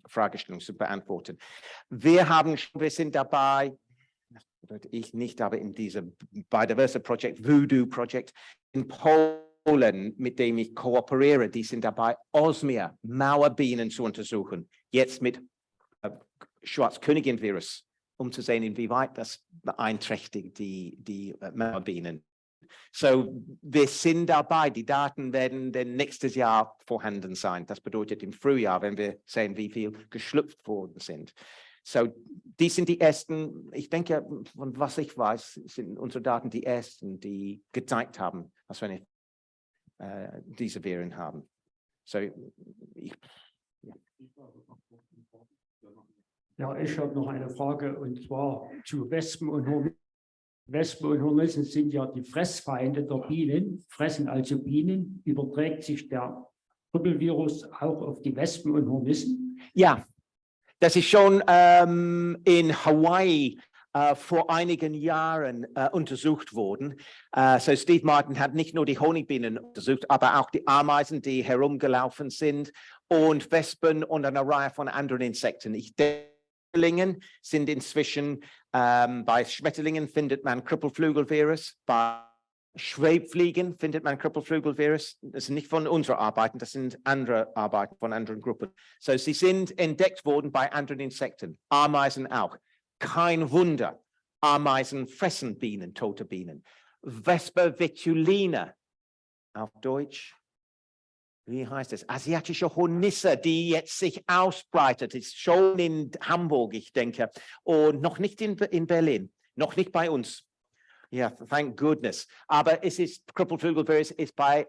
Fragestellung zu beantworten. Wir sind dabei, das bedeutet ich nicht, aber in diesem Biodiversity-Projekt, Voodoo-Projekt in Polen, mit dem ich kooperiere, die sind dabei, Osmia, Mauerbienen zu untersuchen, jetzt mit Schwarzkönigin-Virus, um zu sehen, inwieweit das beeinträchtigt die Mauerbienen. So, wir sind dabei, die Daten werden dann nächstes Jahr vorhanden sein. Das bedeutet im Frühjahr, wenn wir sehen, wie viel geschlüpft worden sind. So, die sind die ersten, ich denke, von was ich weiß, sind unsere Daten die ersten, die gezeigt haben, was wir diese Viren haben. So, Ja, ich habe noch eine Frage, und zwar zu Wespen und Hornissen. Wespen und Hornissen sind ja die Fressfeinde der Bienen, fressen also Bienen. Überträgt sich der Krüppelvirus auch auf die Wespen und Hornissen? ja, das ist schon in Hawaii vor einigen Jahren untersucht worden. So Steve Martin hat nicht nur die Honigbienen untersucht, aber auch die Ameisen, die herumgelaufen sind, und Wespen und eine Reihe von anderen Insekten. Schmetterlingen sind inzwischen, bei Schmetterlingen findet man Krüppelflügelvirus, bei Schwebfliegen findet man Krüppelflügelvirus. Das sind nicht von unserer Arbeiten, das sind andere Arbeiten von anderen Gruppen. So, sie sind entdeckt worden bei anderen Insekten, Ameisen auch. Kein Wunder, Ameisen fressen Bienen, tote Bienen. Vespa vetulina, auf Deutsch, wie heißt es? Asiatische Hornisse, die jetzt sich ausbreitet, ist schon in Hamburg, ich denke, und noch nicht in Berlin, noch nicht bei uns. Ja, thank goodness. Aber es ist, Krüppelflügelvirus ist bei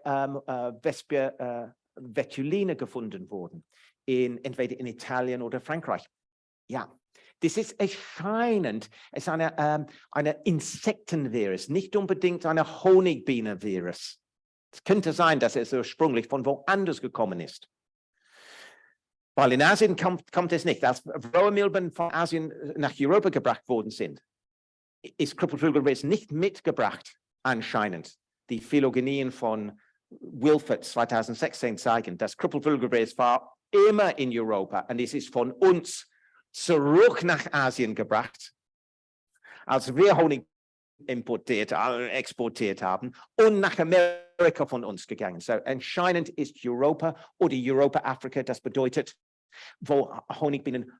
Vespa vetulina gefunden worden, entweder in Italien oder Frankreich. Ja, das ist erscheinend, es ist eine Insektenvirus, nicht unbedingt eine Honigbienenvirus. Es könnte sein, dass es ursprünglich von woanders gekommen ist. Weil in Asien kommt es nicht. Als Rohrmilben von Asien nach Europa gebracht worden sind, ist Krüppelflügelvirus nicht mitgebracht, anscheinend. Die Phylogenien von Wilford 2016 zeigen, dass Krüppelflügelvirus war immer in Europa, und es ist von uns zurück nach Asien gebracht, als wir Honig exportiert haben, und nach Amerika von uns gegangen. So anscheinend ist Europa oder Europa-Afrika, das bedeutet, wo Honigbienen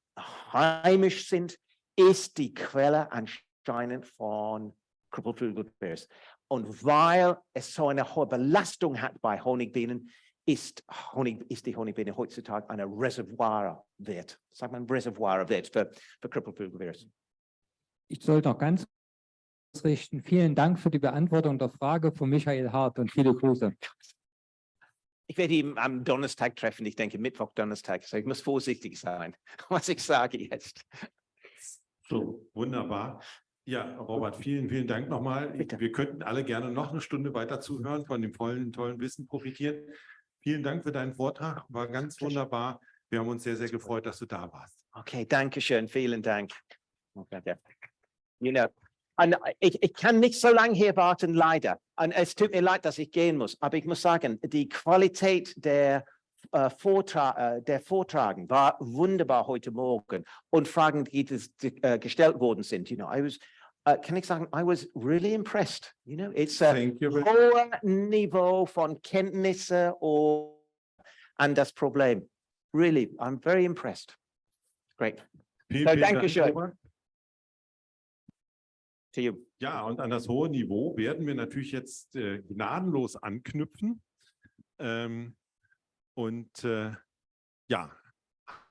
heimisch sind, ist die Quelle anscheinend von Krüppelflügelvirus. Und weil es so eine hohe Belastung hat bei Honigbienen, ist die Honigbiene heutzutage ein Reservoirwert. Sagt man Reservoirwert für Krüppelflügelvirus. Ich sollte noch ganz richten. Vielen Dank für die Beantwortung der Frage von Michael Hart und viele Grüße. Ich werde ihn am Donnerstag treffen, ich denke Mittwoch, Donnerstag. So, ich muss vorsichtig sein, was ich sage jetzt. So, wunderbar. Ja, Robert, vielen, vielen Dank nochmal. Wir könnten alle gerne noch eine Stunde weiter zuhören, von dem tollen Wissen profitieren. Vielen Dank für deinen Vortrag, war ganz wunderbar. Wir haben uns sehr, sehr gefreut, dass du da warst. Okay, danke schön, vielen Dank. Okay. You know, ich kann nicht so lange hier warten, leider. Und es tut mir leid, dass ich gehen muss, aber ich muss sagen, die Qualität der Vortragen war wunderbar heute Morgen, und Fragen, die gestellt worden sind. You know, can ich sagen, I was really impressed. You know, it's a hohes Niveau von Kenntnisse an das Problem. Really, I'm very impressed. Great. Vielen Danke schön. Robert. To you. Ja, und an das hohe Niveau werden wir natürlich jetzt gnadenlos anknüpfen. Ja,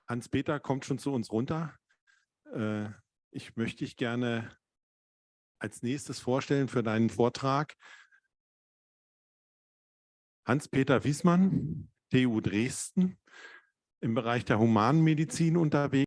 Hans-Peter kommt schon zu uns runter. Ich möchte dich gerne als nächstes vorstellen für deinen Vortrag. Hans-Peter Wiesmann, TU Dresden, im Bereich der Humanmedizin unterwegs.